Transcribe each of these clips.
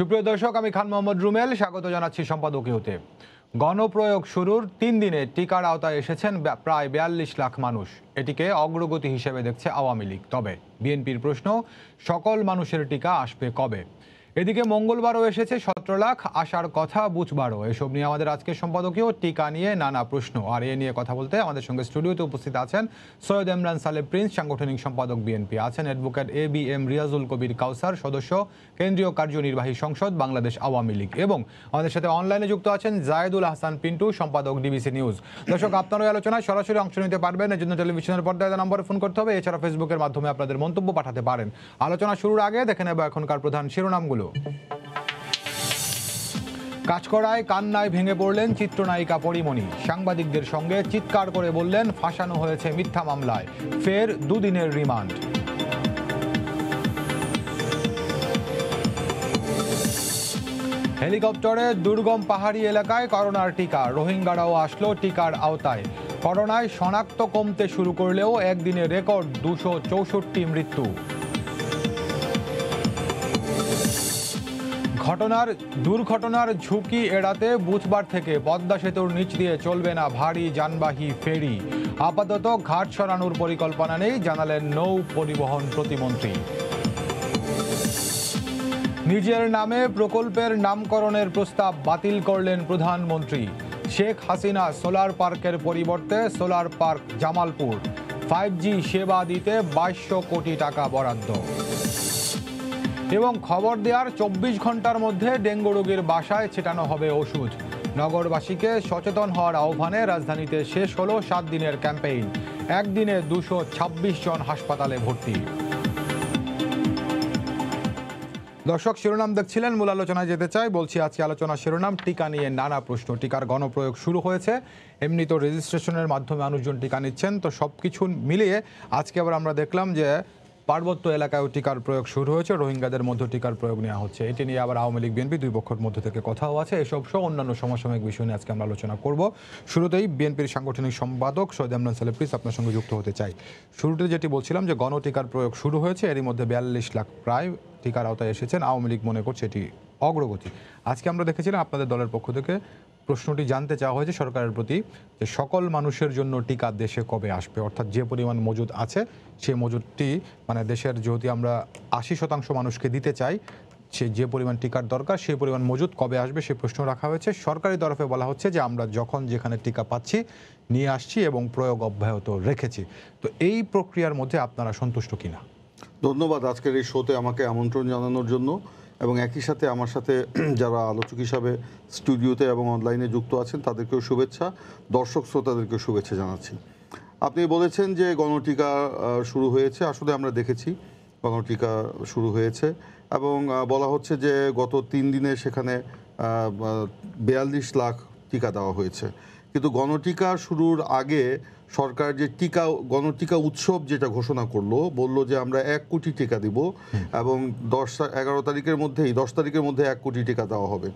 সুপ্রিয় দর্শক, আমি খান মোহাম্মদ রুমেল স্বাগত জানাচ্ছি সম্পাদকীয়তে। গণপ্রয়োগ শুরুর 3 দিনে টিকার আওতায় এসেছেন প্রায় 42 লাখ মানুষ। এটিকে অগ্রগতি হিসেবে দেখছে আওয়ামী লীগ। তবে বিএনপির প্রশ্ন, সকল মানুষের টিকা আসবে কবে? এদিকে মঙ্গলবারও এসেছে 17 লাখ, আসার কথা বুধবারও। এসব নিয়ে আমাদের আজকের সম্পাদকীয়, টিকা নিয়ে নানা প্রশ্ন। আর এ নিয়ে কথা বলতে আমাদের সঙ্গে স্টুডিওতে উপস্থিত আছেন সৈয়দ ইমরান সালেহ প্রিন্স, সাংগঠনিক সম্পাদক বিএনপি, আছেন অ্যাডভোকেট এবিএম রিয়াজুল কবির কাউসার, সদস্য কেন্দ্রীয় কার্যনির্বাহী সংসদ বাংলাদেশ আওয়ামী লীগ, এবং আমাদের সাথে অনলাইনে যুক্ত আছেন জায়েদুল আহসান পিন্টু, সম্পাদক ডিবিসি নিউজ। দর্শক, আপনারা আলোচনায় সরাসরি অংশ নিতে পারবেন। এর জন্য টেলিভিশনের পর্দায় নম্বরে ফোন করতে হবে। এছাড়া ফেসবুকের মাধ্যমে আপনাদের মন্তব্য পাঠাতে পারেন। আলোচনা শুরুর আগে দেখে নেব এখনকার প্রধান শিরোনামগুলো। কাঠগড়ায় কান্নায় ভেঙে পড়লেন চিত্রনায়িকা পরিমণি। সাংবাদিকদের সঙ্গে চিৎকার করে বললেন, ফাঁসানো হয়েছে মিথ্যা মামলায়, ফের 2 দিনের রিমান্ড। হেলিকপ্টারে দুর্গম পাহাড়ি এলাকায় করোনার টিকা, রোহিঙ্গারাও আসলো টিকার আওতায়। করোনায় শনাক্ত কমতে শুরু করলেও একদিনে রেকর্ড 264 মৃত্যু। দুর্ঘটনার ঝুঁকি এড়াতে বুধবার থেকে পদ্মা সেতুর নিচ দিয়ে চলবে না ভারী যানবাহী ফেরি। আপাতত ঘাট সরানোর পরিকল্পনা নেই, জানালেন নৌ পরিবহন প্রতিমন্ত্রী। নিজের নামে প্রকল্পের নামকরণের প্রস্তাব বাতিল করলেন প্রধানমন্ত্রী। শেখ হাসিনা সোলার পার্কের পরিবর্তে সোলার পার্ক জামালপুর। 5G সেবা দিতে 2200 কোটি টাকা বরাদ্দ। এবং খবর দেওয়ার 24 ঘন্টার মধ্যে ডেঙ্গু রোগীর বাসায় ছেটানো হবে ওষুধ। নগরবাসীকে সচেতন হওয়ার আহ্বানে রাজধানীতে শেষ হলো 7 দিনের ক্যাম্পেইন। একদিনে 226 জন হাসপাতালে ভর্তি। দর্শক, শিরোনাম দেখছিলেন, মূল আলোচনায় যেতে চাই। বলছি আজকে আলোচনার শিরোনাম, টিকা নিয়ে নানা প্রশ্ন। টিকার গণপ্রয়োগ শুরু হয়েছে, এমনি তো রেজিস্ট্রেশনের মাধ্যমে মানুষজন টিকা নিচ্ছেন। তো সব কিছু মিলিয়ে আজকে আবার আমরা দেখলাম যে পার্বত্য এলাকায়ও টিকার প্রয়োগ শুরু হয়েছে, রোহিঙ্গাদের মধ্যে টিকার প্রয়োগ নেওয়া হচ্ছে। এটি নিয়ে আবার আওয়ামী লীগ বিএনপি দুই পক্ষের মধ্যে থেকে কথাও আছে। এসব সহ অন্যান্য সমসাময়িক বিষয় নিয়ে আজকে আমরা আলোচনা করব। শুরুতেই বিএনপির সাংগঠনিক সম্পাদক সৈয়দ ইমরান সালেহ প্লিজ আপনার সঙ্গে যুক্ত হতে চাই। শুরুতে যেটি বলছিলাম যে গণটিকার প্রয়োগ শুরু হয়েছে, এরই মধ্যে 42 লাখ প্রায় টিকার আওতায় এসেছেন। আওয়ামী লীগ মনে করছে এটি অগ্রগতি। আজকে আমরা দেখেছিলাম আপনাদের দলের পক্ষ থেকে প্রশ্নটি জানতে চাওয়া হয়েছে সরকারের প্রতি, যে সকল মানুষের জন্য টিকা দেশে কবে আসবে, অর্থাৎ যে পরিমাণ মজুদ আছে সেই মজুদটি, মানে দেশের যেহেতু আমরা 80% মানুষকে দিতে চাই, সে যে পরিমাণ টিকার দরকার সেই পরিমাণ মজুদ কবে আসবে সে প্রশ্ন রাখা হয়েছে। সরকারি তরফে বলা হচ্ছে যে আমরা যখন যেখানে টিকা পাচ্ছি নিয়ে আসছি এবং প্রয়োগ অব্যাহত রেখেছি। তো এই প্রক্রিয়ার মধ্যে আপনারা সন্তুষ্ট কিনা? ধন্যবাদ আজকের এই শোতে আমাকে আমন্ত্রণ জানানোর জন্য, এবং একই সাথে আমার সাথে যারা আলোচক হিসাবে স্টুডিওতে এবং অনলাইনে যুক্ত আছেন তাদেরকেও শুভেচ্ছা, দর্শক শ্রোতাদেরকেও শুভেচ্ছা জানাচ্ছি। আপনি বলেছেন যে গণটিকা শুরু হয়েছে, আসলে আমরা দেখেছি গণটিকা শুরু হয়েছে, এবং বলা হচ্ছে যে গত 3 দিনে সেখানে 42 লাখ টিকা দেওয়া হয়েছে। কিন্তু গণটিকা শুরুর আগে সরকার যে গণটিকা উৎসব যেটা ঘোষণা করলো, বলল যে আমরা 1 কোটি টিকা দিব, এবং 11 তারিখের মধ্যেই 10 তারিখের মধ্যে 1 কোটি টিকা দেওয়া হবে।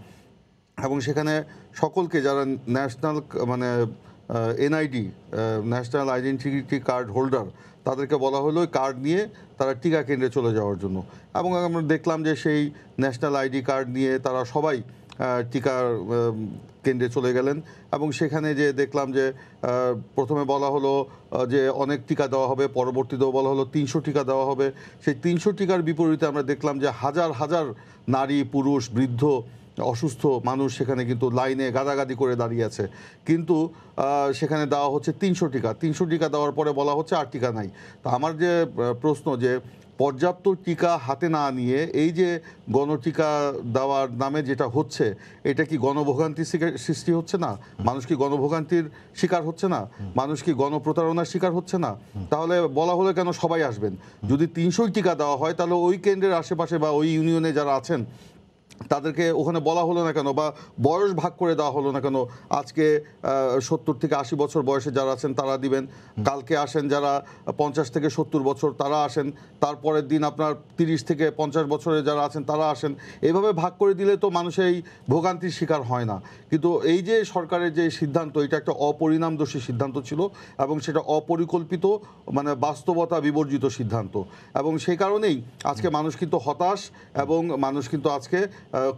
এবং সেখানে সকলকে যারা ন্যাশনাল মানে NID national identity card holder, তাদেরকে বলা হলো কার্ড নিয়ে তারা টিকা কেন্দ্রে চলে যাওয়ার জন্য। এবং আমরা দেখলাম যে সেই ন্যাশনাল আইডি কার্ড নিয়ে তারা সবাই টিকার কেন্দ্রে চলে গেলেন। এবং সেখানে যে দেখলাম যে প্রথমে বলা হলো যে অনেক টিকা দেওয়া হবে, পরবর্তীতেও বলা হলো 300 টিকা দেওয়া হবে। সেই 300 টিকার বিপরীতে আমরা দেখলাম যে হাজার হাজার নারী, পুরুষ, বৃদ্ধ, অসুস্থ মানুষ সেখানে কিন্তু লাইনে গাদাগাদি করে দাঁড়িয়ে আছে। কিন্তু সেখানে দেওয়া হচ্ছে 300 টিকা দেওয়ার পরে বলা হচ্ছে আর টিকা নাই। তো আমার যে প্রশ্ন, যে পর্যাপ্ত টিকা হাতে না নিয়ে এই যে গণটিকা দেওয়ার নামে যেটা হচ্ছে, এটা কি গণভোগান্তির সৃষ্টি হচ্ছে না? মানুষ কি গণভোগান্তির শিকার হচ্ছে না? মানুষ কি গণপ্রতারণার শিকার হচ্ছে না? তাহলে বলা হলে কেন সবাই আসবেন? যদি 300 টিকা দেওয়া হয়, তাহলে ওই কেন্দ্রের আশেপাশে বা ওই ইউনিয়নে যারা আছেন তাদেরকে ওখানে বলা হলো না কেন, বা বয়স ভাগ করে দেওয়া হলো না কেন? আজকে 70 থেকে 80 বছর বয়সে যারা আছেন তারা দিবেন, কালকে আসেন যারা 50 থেকে 70 বছর তারা আসেন, তারপরের দিন আপনার 30 থেকে 50 বছরে যারা আছেন তারা আসেন। এইভাবে ভাগ করে দিলে তো মানুষ এই ভোগান্তির শিকার হয় না। কিন্তু এই যে সরকারের যে সিদ্ধান্ত, এটা একটা অপরিণামদর্শী সিদ্ধান্ত ছিল, এবং সেটা অপরিকল্পিত, মানে বাস্তবতা বিবর্জিত সিদ্ধান্ত। এবং সেই কারণেই আজকে মানুষ কিন্তু হতাশ, এবং মানুষ কিন্তু আজকে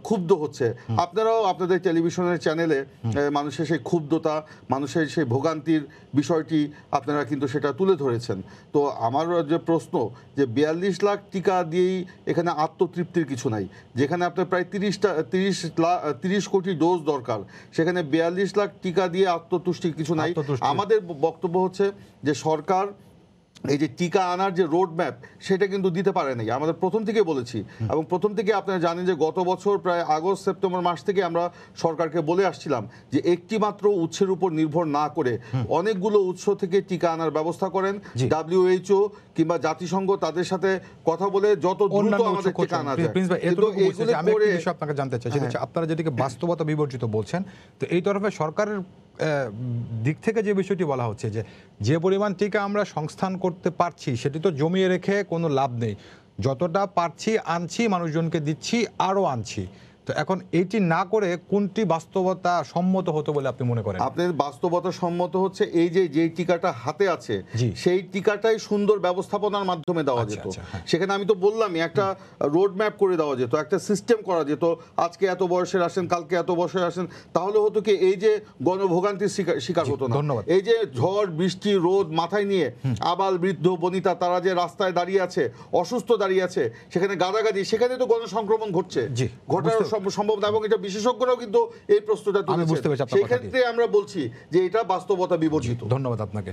ক্ষুব্ধ হচ্ছে, আপনারাও আপনাদের টেলিভিশনের চ্যানেলে মানুষের সেই ক্ষুব্ধতা, মানুষের সেই ভোগান্তির বিষয়টি আপনারা কিন্তু সেটা তুলে ধরেছেন। তো আমার যে প্রশ্ন, যে 42 লাখ টিকা দিয়েই এখানে আত্মতৃপ্তির কিছু নাই। যেখানে আপনার প্রায় 30 কোটি ডোজ দরকার, সেখানে 42 লাখ টিকা দিয়ে আত্মতুষ্টির কিছু নাই। আমাদের বক্তব্য হচ্ছে যে সরকার এই যে টিকা আনার যে রোড ম্যাপ, সেটা কিন্তু দিতে পারে নাই। আমাদের প্রথম থেকে বলেছি, এবং প্রথম থেকে আপনারা জানেন যে গত বছর প্রায় আগস্ট সেপ্টেম্বর মাস থেকে আমরা সরকারকে বলে আসছিলাম যে একটি মাত্র উৎসের উপর নির্ভর না করে অনেকগুলো উৎস থেকে টিকা আনার ব্যবস্থা করেন। WHO কিংবা জাতিসংঘ তাদের সাথে কথা বলে যত দ্রুত আমাদের টিকা আনা যায়। আমি একটা বিষয় আপনাকে জানতে চাই, সেটা হচ্ছে আপনারা যেটিকে বাস্তবতা বিবর্জিত বলছেন, তো এই তরফে সরকারের দিক থেকে যে বিষয়টি বলা হচ্ছে যে পরিমাণ টিকা আমরা সংস্থান করতে পারছি সেটি তো জমিয়ে রেখে কোনো লাভ নেই, যতটা পারছি আনছি, মানুষজনকে দিচ্ছি, আরও আনছি। তো এখন এইটি না করে কোনটি বাস্তবতা সম্মত হতো বলে আপনি মনে করেন? আপনার বাস্তবতা সম্মত হচ্ছে এই যে টিকাটা হাতে আছে সেই টিকাটাই সুন্দর ব্যবস্থাপনার মাধ্যমে দেওয়া যেত। সেখানে আমি তো বললামই একটা রোড ম্যাপ করে দেওয়া যেত, একটা সিস্টেম করা যেত। আজকে এত বয়সের আসেন, কালকে এত বয়সের আসেন, তাহলে হতো কি এই যে গণভোগান্তির শিকার হতো না। এই যে ঝড় বৃষ্টি রোদ মাথায় নিয়ে আবাল বৃদ্ধ বনিতা তারা যে রাস্তায় দাঁড়িয়ে আছে, অসুস্থ দাঁড়িয়ে আছে, সেখানে গাদাগাদি, সেখানে তো গণসংক্রমণ ঘটছে, ঘটার সম্ভব না। এবং এটা বিশেষজ্ঞরাও কিন্তু এই প্রশ্নটা তুলেছেন। সেক্ষেত্রে আমরা বলছি যে এটা বাস্তবতা বিবর্জিত। ধন্যবাদ আপনাকে।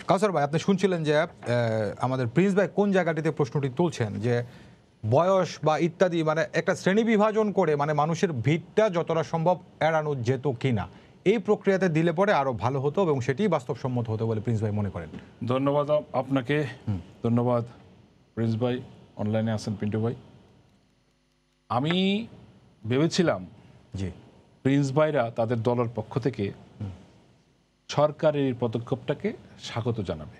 কাউসার ভাই, আপনি শুনছিলেন যে আমাদের প্রিন্স ভাই কোন জায়গাটিতে প্রশ্নটি তুলছেন, যে বয়স বা ইত্যাদি, মানে একটা শ্রেণী বিভাজন করে মানে মানুষের ভিড়টা যতটা সম্ভব এড়ানো যেত কিনা, এই প্রক্রিয়াতে দিলে পরে আরো ভালো হতো এবং সেটি বাস্তবসম্মত হতো বলে প্রিন্স ভাই মনে করেন? ধন্যবাদ আপনাকে, ধন্যবাদ প্রিন্স ভাই, অনলাইনে আছেন পিন্টু ভাই। আমি ভেবেছিলাম প্রিন্স ভাইরা তাদের দলের পক্ষ থেকে সরকারের এই পদক্ষেপটাকে স্বাগত জানাবে।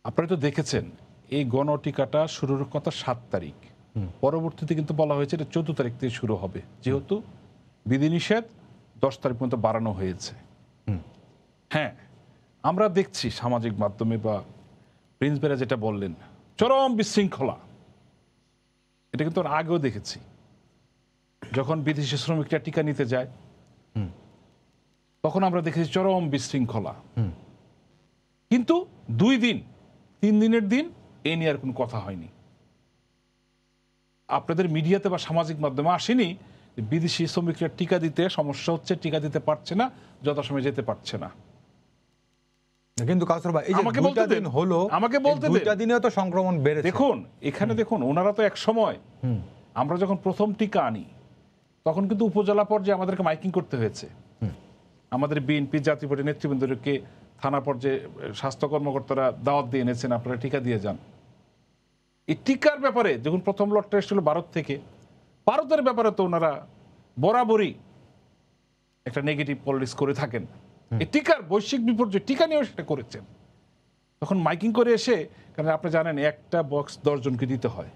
আপনারা তো দেখেছেন এই গণটিকাটা শুরুর কথা 7 তারিখ, পরবর্তীতে কিন্তু বলা হয়েছে এটা 14 তারিখ থেকে শুরু হবে, যেহেতু বিধিনিষেধ 10 তারিখ পর্যন্ত বাড়ানো হয়েছে। হ্যাঁ, আমরা দেখছি সামাজিক মাধ্যমে বা প্রিন্স ভাইরা যেটা বললেন, চরম বিশৃঙ্খলা, এটা কিন্তু আগেও দেখেছি। যখন বিদেশি শ্রমিকরা টিকা নিতে যায় তখন আমরা দেখেছি চরম বিশৃঙ্খলা, কিন্তু 2 দিন 3 দিনের দিন এ নিয়ে আর কোনো কথা হয়নি। আপনাদের মিডিয়াতে বা সামাজিক মাধ্যমে আসেনি বিদেশি শ্রমিকরা টিকা দিতে সমস্যা হচ্ছে, টিকা দিতে পারছে না, যথাসময়ে যেতে পারছে না। কিন্তু কাউসার ভাই, এই যে আমাকে বলতে দিন, আমাকে বলতে দিন, 2টা দিনেও তো সংক্রমণ বেড়েছে। দেখুন এখানে দেখুন, ওনারা তো এক সময়, আমরা যখন প্রথম টিকা আনি তখন কিন্তু উপজেলা পর্যায়ে আমাদেরকে মাইকিং করতে হয়েছে। আমাদের বিএনপি জাতীয় পার্টির নেতৃবৃন্দকে থানা পর্যায়ে স্বাস্থ্য কর্মকর্তারা দাওয়াত দিয়ে এনেছেন, আপনারা টিকা দিয়ে যান। এই টিকার ব্যাপারে যখন প্রথম লটটা এসেছিল ভারত থেকে, ভারতের ব্যাপারে তো ওনারা বরাবরই একটা নেগেটিভ পলিটিক্স করে থাকেন। এই টিকার বৈশ্বিক বিপর্যয় টিকা নিয়েও সেটা করেছেন। তখন মাইকিং করে এসে, কারণ আপনি জানেন একটা বক্স 10 জনকে দিতে হয়,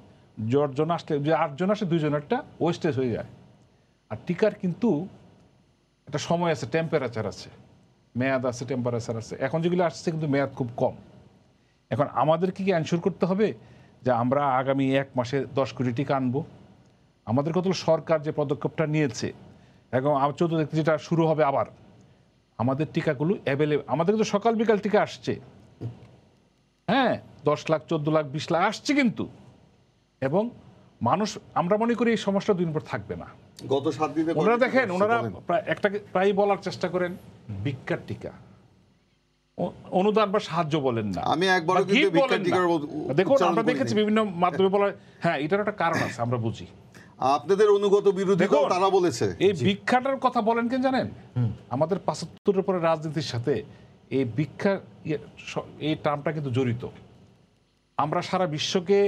10 জন আসলে যে 8 জন আসে 2 জনেরটা ওয়েস্টেজ হয়ে যায়। আর টিকার কিন্তু একটা সময় আছে, টেম্পারেচার আছে, মেয়াদ আছে, টেম্পারেচার আছে। এখন যেগুলো আসছে কিন্তু মেয়াদ খুব কম। এখন আমাদেরকে কি এনশিওর করতে হবে যে আমরা আগামী 1 মাসে 10 কোটি টিকা আনবো? আমাদের কত সরকার যে পদক্ষেপটা নিয়েছে এবং 14 তারিখ যেটা শুরু হবে, আবার আমাদের টিকাগুলো অ্যাভেলেবল, আমাদের কিন্তু সকাল বিকাল টিকা আসছে। হ্যাঁ, 10 লাখ 14 লাখ 20 লাখ আসছে কিন্তু, এবং মানুষ, আমরা মনে করি এই সমস্যা 2 দিন পর থাকবে না। গত 7 দিনে ওনারা দেখেন, ওনারা প্রায় বলার চেষ্টা করেন ভিক্ষার টিকা, অনুদান বা সাহায্য বলেন না। আমি একবারও কিন্তু ভিক্ষার টিকার দেখুন, আমরা দেখেছি বিভিন্ন মাধ্যমে বলা, হ্যাঁ এটার একটা কারণ আছে, আমরা বুঝি। আপনাদের অনুগত বিরোধীরাও তারা বলেছে এই ভিক্ষাটার কথা বলেন কেন জানেন? আমাদের 75-এর পরে রাজনীতির সাথে এই ভিক্ষা এই টার্মটা কিন্তু জড়িত। আমরা সারা বিশ্বকে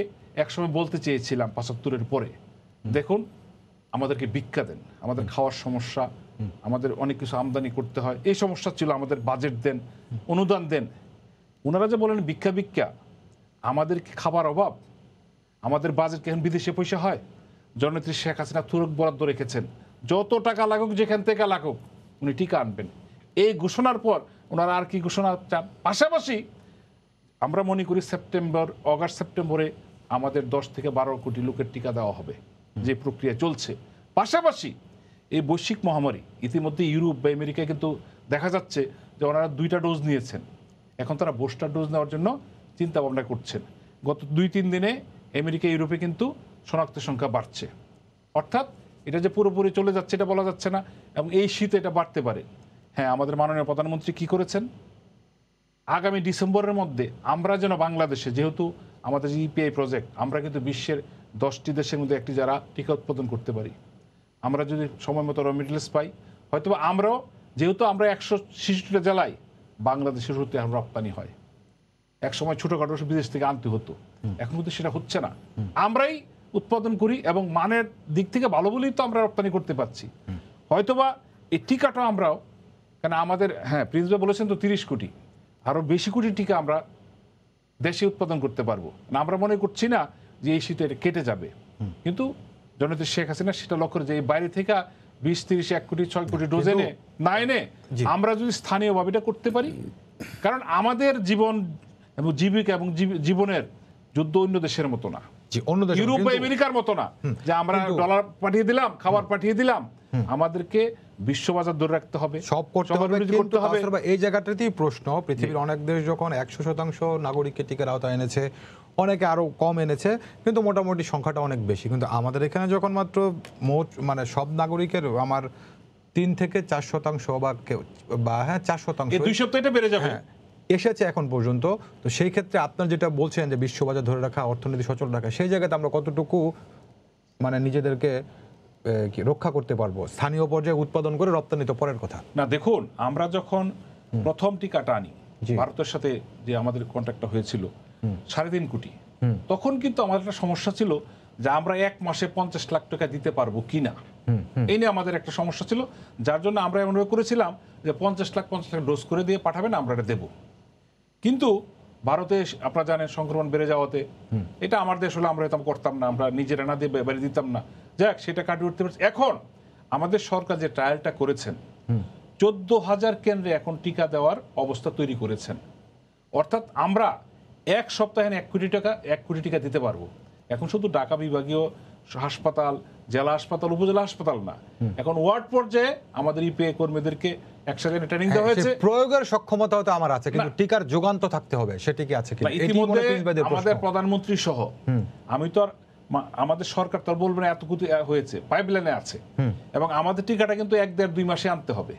একসময় বলতে চেয়েছিলাম 75-এর পরে, দেখুন আমাদেরকে ভিক্ষা দেন, আমাদের খাওয়ার সমস্যা, আমাদের অনেক কিছু আমদানি করতে হয়, এই সমস্যা ছিল, আমাদের বাজেট দেন, অনুদান দেন। ওনারা যে বলেন ভিক্ষা ভিক্ষা, আমাদের কি খাবার অভাব? আমাদের বাজেট কেন বিদেশে পয়সা হয়? জননেত্রী শেখ হাসিনা তুরক বরাদ্দ রেখেছেন, যত টাকা লাগুক যেখান থেকে লাগুক উনি টিকা আনবেন। এই ঘোষণার পর ওনারা আর কি ঘোষণা চান? পাশাপাশি আমরা মনে করি অগাস্ট সেপ্টেম্বরে আমাদের 10 থেকে 12 কোটি লোকের টিকা দেওয়া হবে। যে প্রক্রিয়া চলছে। পাশাপাশি এই বৈশ্বিক মহামারী ইতিমধ্যে ইউরোপ বা আমেরিকায় কিন্তু দেখা যাচ্ছে যে ওনারা 2টা ডোজ নিয়েছেন, এখন তারা বুস্টার ডোজ নেওয়ার জন্য চিন্তা ভাবনা করছেন। গত 2-3 দিনে আমেরিকা ইউরোপে কিন্তু শনাক্তের সংখ্যা বাড়ছে, অর্থাৎ এটা যে পুরোপুরি চলে যাচ্ছে এটা বলা যাচ্ছে না, এবং এই শীতে এটা বাড়তে পারে। হ্যাঁ, আমাদের মাননীয় প্রধানমন্ত্রী কি করেছেন, আগামী ডিসেম্বরের মধ্যে আমরা যেন বাংলাদেশে, যেহেতু আমাদের যে ইপিআই প্রজেক্ট, আমরা কিন্তু বিশ্বের 10টি দেশের মধ্যে একটি যারা টিকা উৎপাদন করতে পারি। আমরা যদি সময় মতো র মেটেরিয়ালস পাই, হয়তো আমরাও, যেহেতু আমরা 166টা জেলায় বাংলাদেশের হতে রপ্তানি হয়, এক সময় ছোটখাটো বিদেশ থেকে আনতে হতো, এখন কিন্তু সেটা হচ্ছে না, আমরাই উৎপাদন করি এবং মানের দিক থেকে ভালো বলেই তো আমরা রপ্তানি করতে পারছি। হয়তোবা এই টিকাটা আমরাও, কেন আমাদের, হ্যাঁ প্রিন্স ভাই বলেছেন তো 30 কোটি, আরো বেশি কোটি টিকা আমরা দেশে উৎপাদন করতে পারবো না। আমরা মনে করছি না যে এই শীতে এটা কেটে যাবে, কিন্তু জননেত্রী শেখ হাসিনা সেটা লক্ষ্য করে যে এই বাইরে থেকে 20, 30, 1 কোটি 6 কোটি ডোজ এনে না এনে আমরা যদি স্থানীয়ভাবে এটা করতে পারি, কারণ আমাদের জীবন এবং জীবিকা এবং জীবনের যুদ্ধ অন্য দেশের মতো না, ইউরোপ বা আমেরিকার মতো না যে আমরা ডলার পাঠিয়ে দিলাম, খাবার পাঠিয়ে দিলাম। আমাদেরকে বিশ্ববাজার ধরে রাখতে হবে, সব করতে হবে। কিন্তু এই জায়গাটাতেই প্রশ্ন, পৃথিবীর অনেক দেশ যখন 100% নাগরিককে টিকার আওতায় এনেছে, অনেকে আরো কম এনেছে, কিন্তু মোটামুটি সংখ্যাটা অনেক বেশি। কিন্তু আমাদের এখানে যখন মাত্র মোট মানে সব নাগরিকের আমার 3 থেকে 4% বা হ্যাঁ 4%, 2 সপ্তাহে এটা বেড়ে যাবে এসেছে এখন পর্যন্ত। তো সেই ক্ষেত্রে আপনার যেটা বলছেন যে বিশ্ববাজার ধরে রাখা, অর্থনীতি সচল রাখা, সেই জায়গাতে আমরা কতটুকু মানে নিজেদেরকে রক্ষা করতে পারবো? স্থানীয় পর্যায়ে উৎপাদন করে রপ্তানি তো পরের কথা না। দেখুন, আমরা যখন প্রথম টিকাটা আনি, ভারতের সাথে যে আমাদের কন্ট্রাক্টটা হয়েছিল 3.5 কোটি, তখন কিন্তু আমাদের একটা সমস্যা ছিল যে আমরা 1 মাসে 50 লাখ টাকা দিতে পারবো কিনা, এই নিয়ে আমাদের একটা সমস্যা ছিল। যার জন্য আমরা এমনভাবে করেছিলাম যে 50 লাখ ডোজ করে দিয়ে পাঠাবেন, আমরা এটা দেবো। কিন্তু ভারতে আপনারা জানেন সংক্রমণ বেড়ে যাওয়াতে এটা আমার দেশ হলে আমরা এটা করতাম না, আমরা নিজেরা না দিয়ে বাইরে দিতাম না, যাক সেটা কাটিয়ে উঠতে পারছি। এখন আমাদের সরকার যে ট্রায়ালটা করেছেন, 14,000 কেন্দ্রে এখন টিকা দেওয়ার অবস্থা তৈরি করেছেন, অর্থাৎ আমরা 1 সপ্তাহে 1 কোটি টিকা দিতে পারবো। এখন শুধু ঢাকা বিভাগীয় হাসপাতাল, জেলা হাসপাতাল, উপজেলা হাসপাতাল না, এখন ওয়ার্ড পর্যায়ে আমাদের ইপিআই কর্মীদেরকে একসাথে ট্রেনিং দেওয়া হয়েছে। প্রয়োগের সক্ষমতা তো আমার আছে, কিন্তু টিকার যোগান তো থাকতে হবে, সেটা কি আছে কিনা? ইতিমধ্যে আমাদের প্রধানমন্ত্রী সহ আমি তো আর আমাদের সরকার তো বলবো না এত কিছু হয়েছে, পাইপলাইনে আছে, এবং আমাদের টিকাটা কিন্তু 1-1.5-2 মাসে আনতে হবে।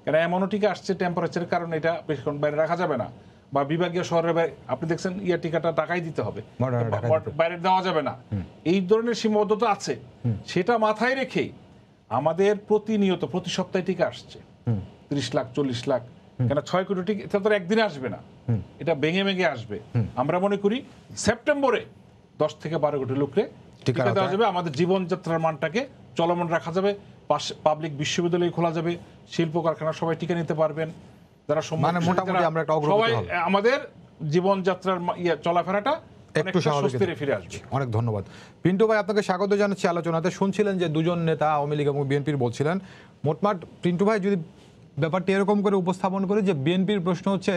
কারণ এমনও টিকা আসছে টেম্পারেচারের কারণে এটা বেশিক্ষণ বাইরে রাখা যাবে না, বা বিভাগীয় শহরে আপনি দেখছেন টিকাটা ঢাকায় দিতে হবে, বাইরে দেওয়া যাবে না, এই ধরনের সীমাবদ্ধতা আছে। সেটা মাথায় রেখে আমাদের প্রতিনিয়ত প্রতি সপ্তাহে টিকা আসছে 30 লাখ 40 লাখ, কেন 6 কোটি টিকা এটা তো একদিনে আসবে না, এটা ভেঙে ভেঙে আসবে। আমরা মনে করি সেপ্টেম্বরে 10 থেকে 12 কোটি লোককে টিকা দেওয়া যাবে, আমাদের জীবনযাত্রার মানটাকে চলমান রাখা যাবে, পাবলিক বিশ্ববিদ্যালয় খোলা যাবে, শিল্প কারখানা সবাই টিকা নিতে পারবেন, যারা মোটামুটি আমরা একটা অগ্রগতি সবাই আমাদের জীবনযাত্রার চলাফেরাটা একটু স্বস্তিতে ফিরে আসবে। অনেক ধন্যবাদ পিন্টু ভাই, আপনাকে স্বাগত জানাচ্ছি আলোচনাতে। শুনছিলেন যে দুজন নেতা আওয়ামী লীগ এবং বিএনপির বলছিলেন, মোটমাট পিন্টু ভাই যদি ব্যাপারটি এরকম করে উপস্থাপন করি যে বিএনপির প্রশ্ন হচ্ছে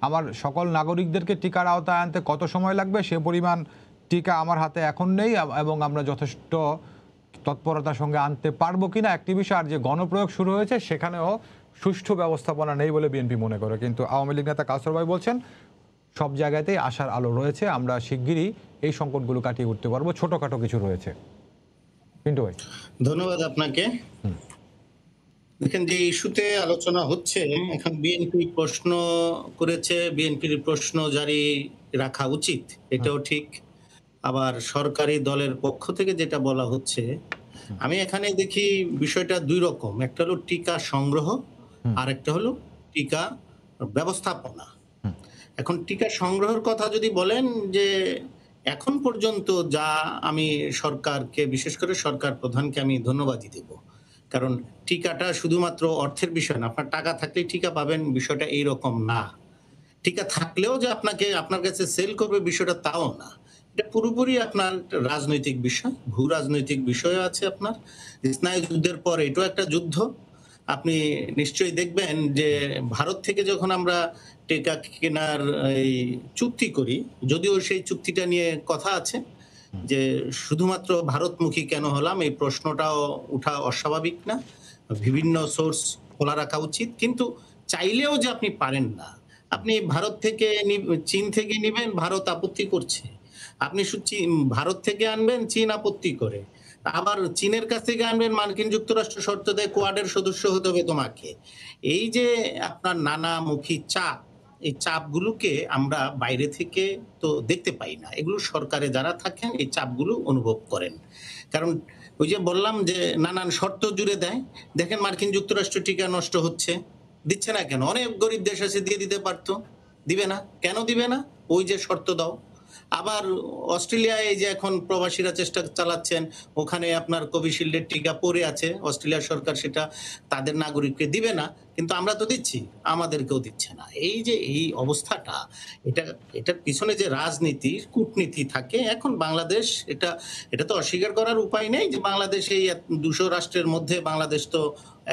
আমার সকল নাগরিকদেরকে টিকার আওতায় আনতে কত সময় লাগবে, সে পরিমাণ টিকা আমার হাতে এখন নেই এবং আমরা যথেষ্ট তৎপরতার সঙ্গে আনতে পারবো কিনা একটি বিষয়। আর যে গণপ্রয়োগ শুরু হয়েছে সেখানেও সুষ্ঠু ব্যবস্থাপনা নেই বলে বিএনপি মনে করে, কিন্তু আওয়ামী লীগ নেতা কাউসার ভাই বলছেন সব জায়গাতেই আশার আলো রয়েছে, আমরা শিগগিরই এই সংকটগুলো কাটিয়ে উঠতে পারবো, ছোটখাটো কিছু রয়েছে। পিন্টু ভাই ধন্যবাদ আপনাকে। দেখেন, যে ইস্যুতে আলোচনা হচ্ছে এখন, বিএনপি প্রশ্ন করেছে, বিএনপির প্রশ্ন জারি রাখা উচিত, এটাও ঠিক। আবার সরকারি দলের পক্ষ থেকে যেটা বলা হচ্ছে, আমি এখানে দেখি বিষয়টা 2 রকম, একটা হলো টিকা সংগ্রহ, আর একটা হলো টিকা ব্যবস্থাপনা। এখন টিকা সংগ্রহের কথা যদি বলেন, যে এখন পর্যন্ত যা আমি সরকারকে, বিশেষ করে সরকার প্রধানকে আমি ধন্যবাদই দেব, কারণ টিকাটা শুধুমাত্র অর্থের বিষয় না, আপনার টাকা থাকলেই টিকা পাবেন বিষয়টা এইরকম না, টিকা থাকলেও যে আপনার কাছে সেল করবে বিষয়টা তাও না, এটা পুরোপুরি আপনার রাজনৈতিক বিষয়, ভূ রাজনৈতিক বিষয় আছে। আপনার স্নায়ু যুদ্ধের পর এটাও একটা যুদ্ধ। আপনি নিশ্চয়ই দেখবেন যে ভারত থেকে যখন আমরা টিকা কেনার এই চুক্তি করি, যদিও সেই চুক্তিটা নিয়ে কথা আছে, যে শুধুমাত্র ভারতমুখী কেন হলাম, এই প্রশ্নটাও উঠা অস্বাভাবিক না। বিভিন্ন সোর্স খোলা রাখা উচিত, কিন্তু চাইলেও যে আপনি পারেন না। আপনি ভারত থেকে চীন থেকে নিবেন, ভারত আপত্তি করছে। আপনি ভারত থেকে আনবেন, চীন আপত্তি করে। আবার চীনের কাছ থেকে আনবেন, মার্কিন যুক্তরাষ্ট্র শর্ত দেয় কোয়াডের সদস্য হতে হবে তোমাকে। এই যে আপনার নানামুখী চাপ, এই চাপগুলোকে আমরা বাইরে থেকে তো দেখতে পাই না, এগুলো সরকারে যারা থাকেন এই চাপগুলো অনুভব করেন। কারণ ওই যে বললাম যে নানান শর্ত জুড়ে দেয়। দেখেন মার্কিন যুক্তরাষ্ট্র টিকা নষ্ট হচ্ছে, দিচ্ছে না কেন? অনেক গরিব দেশ আছে, দিয়ে দিতে পারতো, দিবে না কেন? দিবে না, ওই যে শর্ত দাও। আবার অস্ট্রেলিয়ায় এই যে এখন প্রবাসীরা চেষ্টা চালাচ্ছেন, ওখানে আপনার কোভিশিল্ডের টিকা পড়ে আছে, অস্ট্রেলিয়ার সরকার সেটা তাদের নাগরিককে দিবে না, কিন্তু আমরা তো দিচ্ছি, আমাদেরকেও দিচ্ছে না। এই যে এই অবস্থাটা, এটার পিছনে যে রাজনীতি কূটনীতি থাকে, এখন বাংলাদেশ এটা তো অস্বীকার করার উপায় নেই যে বাংলাদেশ এই 200 রাষ্ট্রের মধ্যে বাংলাদেশ তো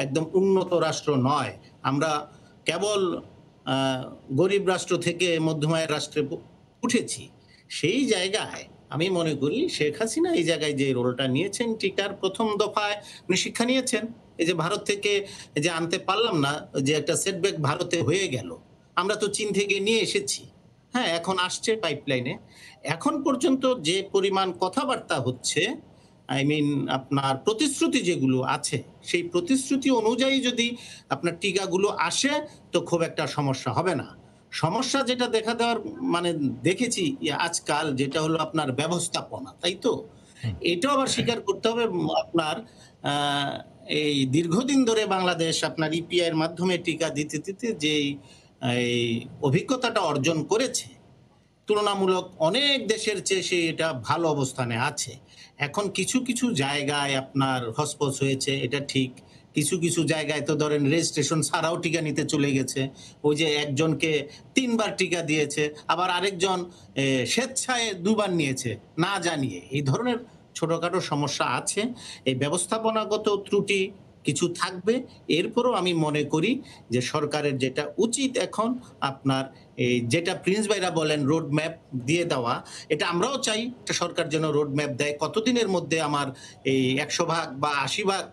একদম উন্নত রাষ্ট্র নয়। আমরা কেবল গরিব রাষ্ট্র থেকে মধ্যমায়ের রাষ্ট্রে উঠেছি। সেই জায়গায় আমি মনে করি শেখ হাসিনা এই জায়গায় যে রোলটা নিয়েছেন, টিকার প্রথম দফায় উনি শিক্ষা নিয়েছেন। এই যে ভারত থেকে যে আনতে পারলাম না, যে একটা সেটব্যাক ভারতে হয়ে গেল, আমরা তো চীন থেকে নিয়ে এসেছি, হ্যাঁ এখন আসছে পাইপলাইনে। এখন পর্যন্ত যে পরিমাণ কথাবার্তা হচ্ছে, আই মিন আপনার প্রতিশ্রুতি যেগুলো আছে, সেই প্রতিশ্রুতি অনুযায়ী যদি আপনার টিকাগুলো আসে তো খুব একটা সমস্যা হবে না। সমস্যা যেটা দেখা দেওয়ার মানে দেখেছি আজকাল, যেটা হলো আপনার ব্যবস্থাপনা, তাই তো? এটাও আবার স্বীকার করতে হবে আপনার এই দীর্ঘদিন ধরে বাংলাদেশ আপনার ইপিআই এর মাধ্যমে টিকা দিতে দিতে যেই এই অভিজ্ঞতাটা অর্জন করেছে, তুলনামূলক অনেক দেশের চেয়ে সে এটা ভালো অবস্থানে আছে। এখন কিছু কিছু জায়গায় আপনার হসপস হয়েছে, এটা ঠিক। কিছু কিছু জায়গায় তো ধরেন রেজিস্ট্রেশন ছাড়াও টিকা নিতে চলে গেছে। ওই যে একজনকে 3 বার টিকা দিয়েছে, আবার আরেকজন স্বেচ্ছায় 2 বার নিয়েছে না জানিয়ে। এই ধরনের ছোটখাটো সমস্যা আছে, এই ব্যবস্থাপনাগত ত্রুটি কিছু থাকবে। এরপরও আমি মনে করি যে সরকারের যেটা উচিত এখন আপনার এই যেটা প্রিন্স ভাইরা বলেন রোড ম্যাপ দিয়ে দেওয়া, এটা আমরাও চাই একটা সরকার যেন রোড ম্যাপ দেয়, কতদিনের মধ্যে আমার এই 100% বা 80%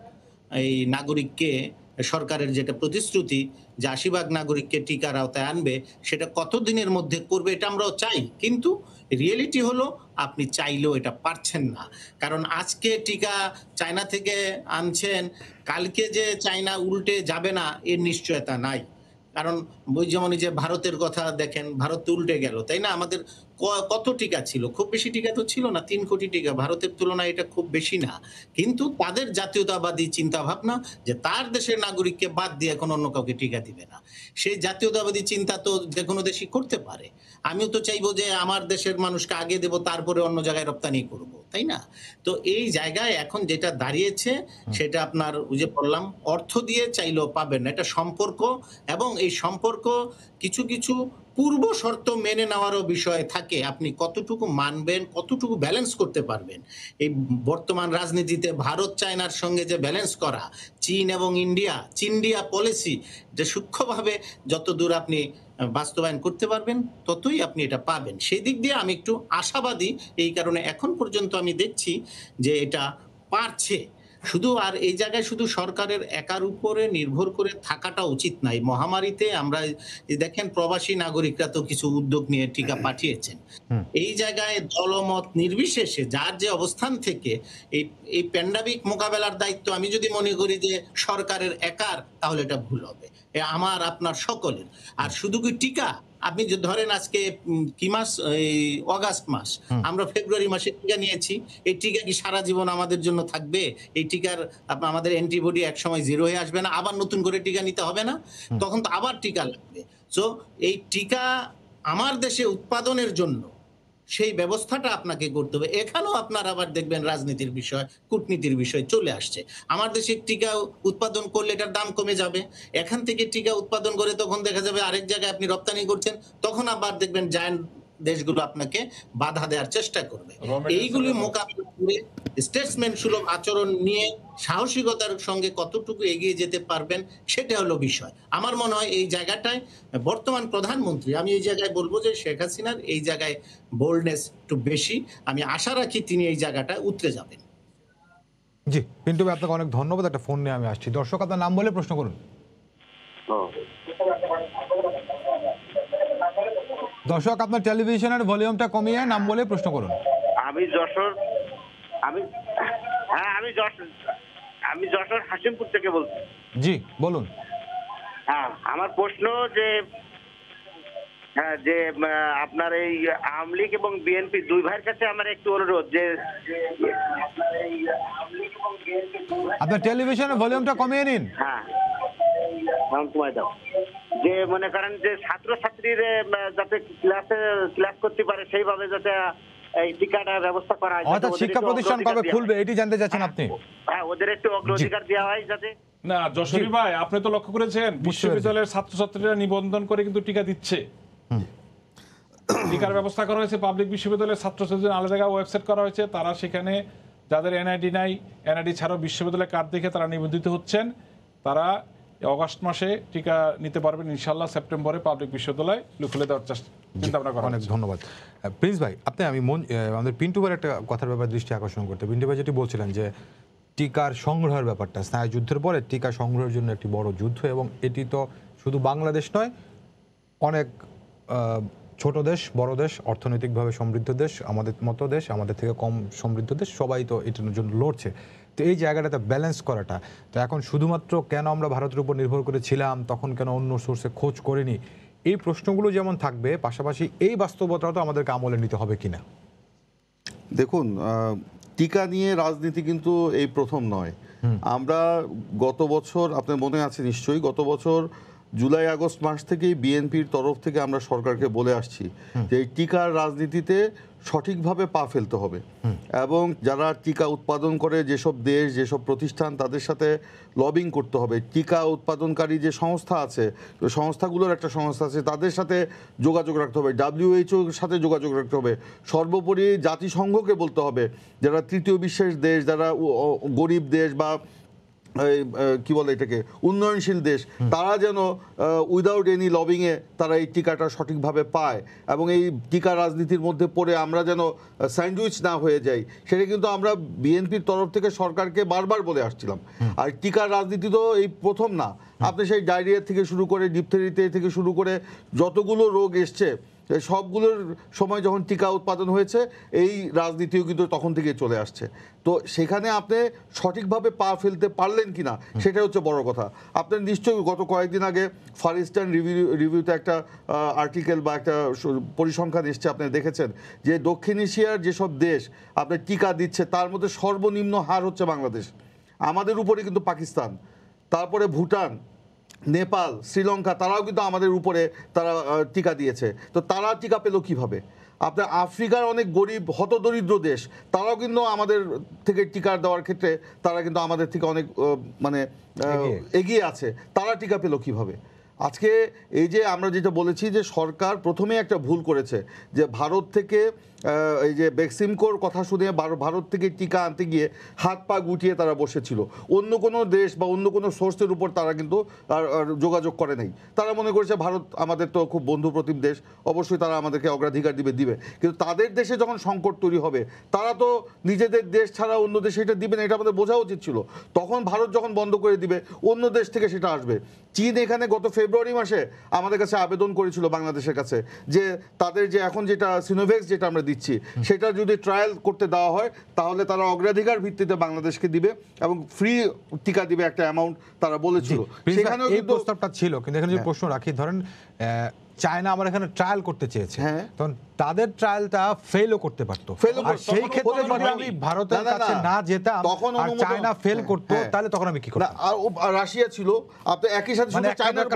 এই নাগরিককে, সরকারের যেটা প্রতিশ্রুতি যে 80% নাগরিককে টিকার আওতায় আনবে, সেটা কতদিনের মধ্যে করবে, এটা আমরাও চাই। কিন্তু রিয়েলিটি হলো আপনি চাইলেও এটা পারছেন না। কারণ আজকে টিকা চায়না থেকে আনছেন, কালকে যে চায়না উল্টে যাবে না এর নিশ্চয়তা নাই। কারণ ওই যেমন যে ভারতের কথা দেখেন, ভারত তো উল্টে গেল, তাই না? আমাদের কত টিকা ছিল? খুব বেশি টিকা তো ছিল না, 3 কোটি টিকা। ভারতের তুলনায় এটা খুব বেশি না, কিন্তু তাদের জাতীয়তাবাদী চিন্তা ভাবনা যে তার দেশের নাগরিককে বাদ দিয়ে এখন অন্য কাউকে টিকা দিবে না, সেই জাতীয়তাবাদী চিন্তা তো যে কোনো দেশই করতে পারে। আমিও তো চাইবো যে আমার দেশের মানুষকে আগে দেব, তারপরে অন্য জায়গায় রপ্তানি করব, তাই না? তো এই জায়গায় এখন যেটা দাঁড়িয়েছে সেটা আপনার ওই যে বললাম, অর্থ দিয়ে চাইলেও পাবেন না, এটা সম্পর্ক। এবং এই সম্পর্ক কিছু কিছু পূর্ব শর্ত মেনে নেওয়ারও বিষয় থাকে, আপনি কতটুকু মানবেন, কতটুকু ব্যালেন্স করতে পারবেন। এই বর্তমান রাজনীতিতে ভারত চায়নার সঙ্গে যে ব্যালেন্স করা, চীন এবং চীনডিয়া পলিসি, যে সূক্ষ্মভাবে যত দূর আপনি বাস্তবায়ন করতে পারবেন ততই আপনি এটা পাবেন। সেই দিক দিয়ে আমি একটু আশাবাদী, এই কারণে এখন পর্যন্ত আমি দেখছি যে এটা পারছে। শুধু আর এই জায়গায় শুধু সরকারের একার উপরে নির্ভর করে থাকাটা উচিত নাই। মহামারীতে আমরা দেখেন প্রবাসী নাগরিকরা তো কিছু উদ্যোগ নিয়ে টিকা পাঠিয়েছেন। এই জায়গায় দলমত নির্বিশেষে যার যে অবস্থান থেকে এই প্যান্ডামিক মোকাবেলার দায়িত্ব আমি যদি মনে করি যে সরকারের একার, তাহলে এটা ভুল হবে, আমার আপনার সকলের। আর শুধু কি টিকা, আপনি যে ধরেন আজকে কি মাস, এই অগাস্ট মাস, আমরা ফেব্রুয়ারি মাসে টিকা নিয়েছি, এই টিকা কি সারা জীবন আমাদের জন্য থাকবে? এই টিকার আমাদের অ্যান্টিবডি একসময় 0 হয়ে আসবে না, আবার নতুন করে টিকা নিতে হবে না? তখন তো আবার টিকা লাগবে। সো এই টিকা আমার দেশে উৎপাদনের জন্য সেই ব্যবস্থাটা আপনাকে করতে হবে। এখানেও আপনার আবার দেখবেন রাজনীতির বিষয়, কূটনীতির বিষয় চলে আসছে। আমার দেশে টিকা উৎপাদন করলে এটার দাম কমে যাবে, এখান থেকে টিকা উৎপাদন করে তখন দেখা যাবে আরেক জায়গায় আপনি রপ্তানি করছেন, তখন আবার দেখবেন জায়ান্ট দেশগুলো আপনাকে বাধা দেওয়ার চেষ্টা করবে। Raw materials এইগুলি এর মোকাবিলা করে স্টেটসম্যান সুলভ আচরণ নিয়ে সাহসিকতার সঙ্গে কতটুকু এগিয়ে যেতে পারবেন সেটা হলো বিষয়। আমার মনে হয় এই জায়গাটায় বর্তমান প্রধানমন্ত্রী, আমি এই জায়গায় বলবো যে শেখ হাসিনার এই জায়গায় বোল্ডনেস একটু বেশি। আমি আশা রাখি তিনি এই জায়গাটায় উতরে যাবেন। জি পিন্টু ভাই, আপনাকে অনেক ধন্যবাদ। একটা ফোন নিয়ে আমি আসছি। দর্শক আপনার নাম বলে প্রশ্ন করুন। দর্শক আপনার টেলিভিশনের ভলিউমটা কমিয়ে নাম বলে প্রশ্ন করুন। আমি যশোর আমি যশোর হাসিমপুর থেকে বলছি। জি বলুন। হ্যাঁ, আমার প্রশ্ন যে আপনার এই আওয়ামী লীগ এবং বিএনপি দুই ভাইয়ের কাছে আমার একটু অনুরোধ যে আপনার টেলিভিশনের ভলিউমটা কমিয়ে নিন। হ্যাঁ তোমায় দাও, যে মনে করেন যে ছাত্রছাত্রীরা যাতে ক্লাস করতে পারে সেইভাবে যাতে এই টিকাটার ব্যবস্থা করা হয়। অর্থাৎ শিক্ষা প্রতিষ্ঠান কবে খুলবে এটি জানতে চাচ্ছেন আপনি? হ্যাঁ, ওদের একটু অগ্রাধিকার দেওয়া হয় যাতে। না যশোরী ভাই, আপনি তো লক্ষ্য করেছেন বিশ্ববিদ্যালয়ের ছাত্রছাত্রীরা নিবন্ধন করে কিন্তু টিকা দিচ্ছে। টিকার ব্যবস্থা করা হয়েছে, পাবলিক বিশ্ববিদ্যালয়ের ছাত্রছাত্রীদের আলাদা জায়গায় ওয়েবসাইট করা হয়েছে। তারা সেখানে যাদের এনআইডি নাই, এনআইডি ছাড়াও বিশ্ববিদ্যালয়ের কার্ড দেখে তারা নিবন্ধিত হচ্ছেন। তারা অগাস্ট মাসে টিকা নিতে পারবেন ইনশাল্লাহ। সেপ্টেম্বরে পাবলিক বিশ্ববিদ্যালয় খুলে দেওয়ার চিন্তা ভাবনা করা। অনেক ধন্যবাদ প্রিন্স ভাই। আপনি আমাদের পিন্টু ভাইয়ের একটা কথার ব্যাপারে দৃষ্টি আকর্ষণ করতে, পিন্টু ভাই যেটি বলছিলেন যে টিকার সংগ্রহের ব্যাপারটা, স্নায়ুযুদ্ধের পরে টিকা সংগ্রহের জন্য একটি বড় যুদ্ধ, এবং এটি তো শুধু বাংলাদেশ নয়, অনেক ছোট দেশ, বড় দেশ, অর্থনৈতিকভাবে সমৃদ্ধ দেশ, আমাদের মতো দেশ, আমাদের থেকে কম সমৃদ্ধ দেশ, সবাই তো এটার জন্য লড়ছে। তো এই জায়গাটাতে ব্যালেন্স করাটা, তো এখন শুধুমাত্র কেন আমরা ভারতের উপর নির্ভর করেছিলাম, তখন কেন অন্য সোর্সে খোঁজ করিনি, এই প্রশ্নগুলো যেমন থাকবে, পাশাপাশি এই বাস্তবতাও তো আমাদেরকে আমলে নিতে হবে কিনা। দেখুন, টিকা নিয়ে রাজনীতি কিন্তু এই প্রথম নয়। আমরা গত বছর, আপনার মনে আছে নিশ্চয়ই, গত বছর জুলাই আগস্ট মাস থেকেই বিএনপির তরফ থেকে আমরা সরকারকে বলে আসছি যে এই টিকার রাজনীতিতে সঠিকভাবে পা ফেলতে হবে, এবং যারা টিকা উৎপাদন করে যেসব দেশ, যেসব প্রতিষ্ঠান, তাদের সাথে লবিং করতে হবে। টিকা উৎপাদনকারী যে সংস্থা আছে, ওই সংস্থাগুলোর একটা সংস্থা আছে, তাদের সাথে যোগাযোগ রাখতে হবে, WHOর সাথে যোগাযোগ রাখতে হবে, সর্বোপরি জাতিসংঘকে বলতে হবে, যারা তৃতীয় বিশ্বের দেশ, যারা গরিব দেশ বা কি বলে এটাকে উন্নয়নশীল দেশ, তারা যেন উইদাউট এনি লবিংয়ে তারা এই টিকাটা সঠিকভাবে পায়, এবং এই টিকা রাজনীতির মধ্যে পড়ে আমরা যেন স্যান্ডউইচ না হয়ে যাই, সেটা কিন্তু আমরা বিএনপির তরফ থেকে সরকারকে বারবার বলে আসছিলাম। আর টিকার রাজনীতি তো এই প্রথম না। আপনি সেই ডায়রিয়া থেকে শুরু করে ডিপথেরিয়া থেকে শুরু করে যতগুলো রোগ এসছে, সবগুলোর সময় যখন টিকা উৎপাদন হয়েছে, এই রাজনীতিও কিন্তু তখন থেকে চলে আসছে। তো সেখানে আপনি সঠিকভাবে পা ফেলতে পারলেন কিনা, সেটা হচ্ছে বড় কথা। আপনার নিশ্চয়ই গত কয়েকদিন আগে ফার ইস্টার্ন রিভিউতে একটা আর্টিকেল বা একটা পরিসংখ্যান এসছে, আপনি দেখেছেন যে দক্ষিণ এশিয়ার যেসব দেশ আপনার টিকা দিচ্ছে, তার মধ্যে সর্বনিম্ন হার হচ্ছে বাংলাদেশ। আমাদের উপরে কিন্তু পাকিস্তান, তারপরে ভুটান, নেপাল, শ্রীলঙ্কা, তারাও কিন্তু আমাদের উপরে তারা টিকা দিয়েছে। তো তারা টিকা পেল কিভাবে? আপনার আফ্রিকার অনেক গরিব হতদরিদ্র দেশ, তারাও কিন্তু আমাদের থেকে টিকা দেওয়ার ক্ষেত্রে তারা কিন্তু আমাদের থেকে অনেক এগিয়ে আছে। তারা টিকা পেল কিভাবে? আজকে এই যে আমরা যেটা বলেছি যে সরকার প্রথমে একটা ভুল করেছে, যে ভারত থেকে এই যে ভ্যাকসিনকোর কথা শুনে ভারত থেকে টিকা আনতে গিয়ে হাত পা গুটিয়ে তারা বসেছিল। অন্য কোনো দেশ বা অন্য কোনো সোর্সের উপর তারা কিন্তু আর যোগাযোগ করে নাই। তারা মনে করেছে ভারত আমাদের তো খুব বন্ধুপ্রতিম দেশ, অবশ্যই তারা আমাদেরকে অগ্রাধিকার দিবে। কিন্তু তাদের দেশে যখন সংকট তৈরি হবে, তারা তো নিজেদের দেশ ছাড়া অন্য দেশে এটা দিবে না, এটা আমাদের বোঝা উচিত ছিল। তখন ভারত যখন বন্ধ করে দিবে, অন্য দেশ থেকে সেটা আসবে। চীন এখানে গত ফেব্রুয়ারি মাসে আমাদের কাছে আবেদন করেছিল বাংলাদেশের কাছে, যে তাদের যে এখন যেটা সিনোভ্যাক্স যেটা আমরা দিচ্ছি, সেটা যদি ট্রায়াল করতে দেওয়া হয়, তাহলে তারা অগ্রাধিকার ভিত্তিতে বাংলাদেশকে দিবে এবং ফ্রি টিকা দিবে একটা অ্যামাউন্ট তারা বলেছিল। সেখানেও এই প্রস্তাবটা ছিল, কিন্তু এখানে যদি প্রশ্ন রাখি, ধরেন চায়না আমার এখানে ট্রায়াল করতে চেয়েছে, তখন তাদের ট্রায়ালটা ফেলও করতে পারতো। আর সেই ক্ষেত্রে যদি আমি ভারতের কাছে না যেতাম আর চায়না ফেল করতো, তাহলে তখন আমি কি করতাম? আর রাশিয়া ছিল, আপনি একই সাথে শুধু চায়নার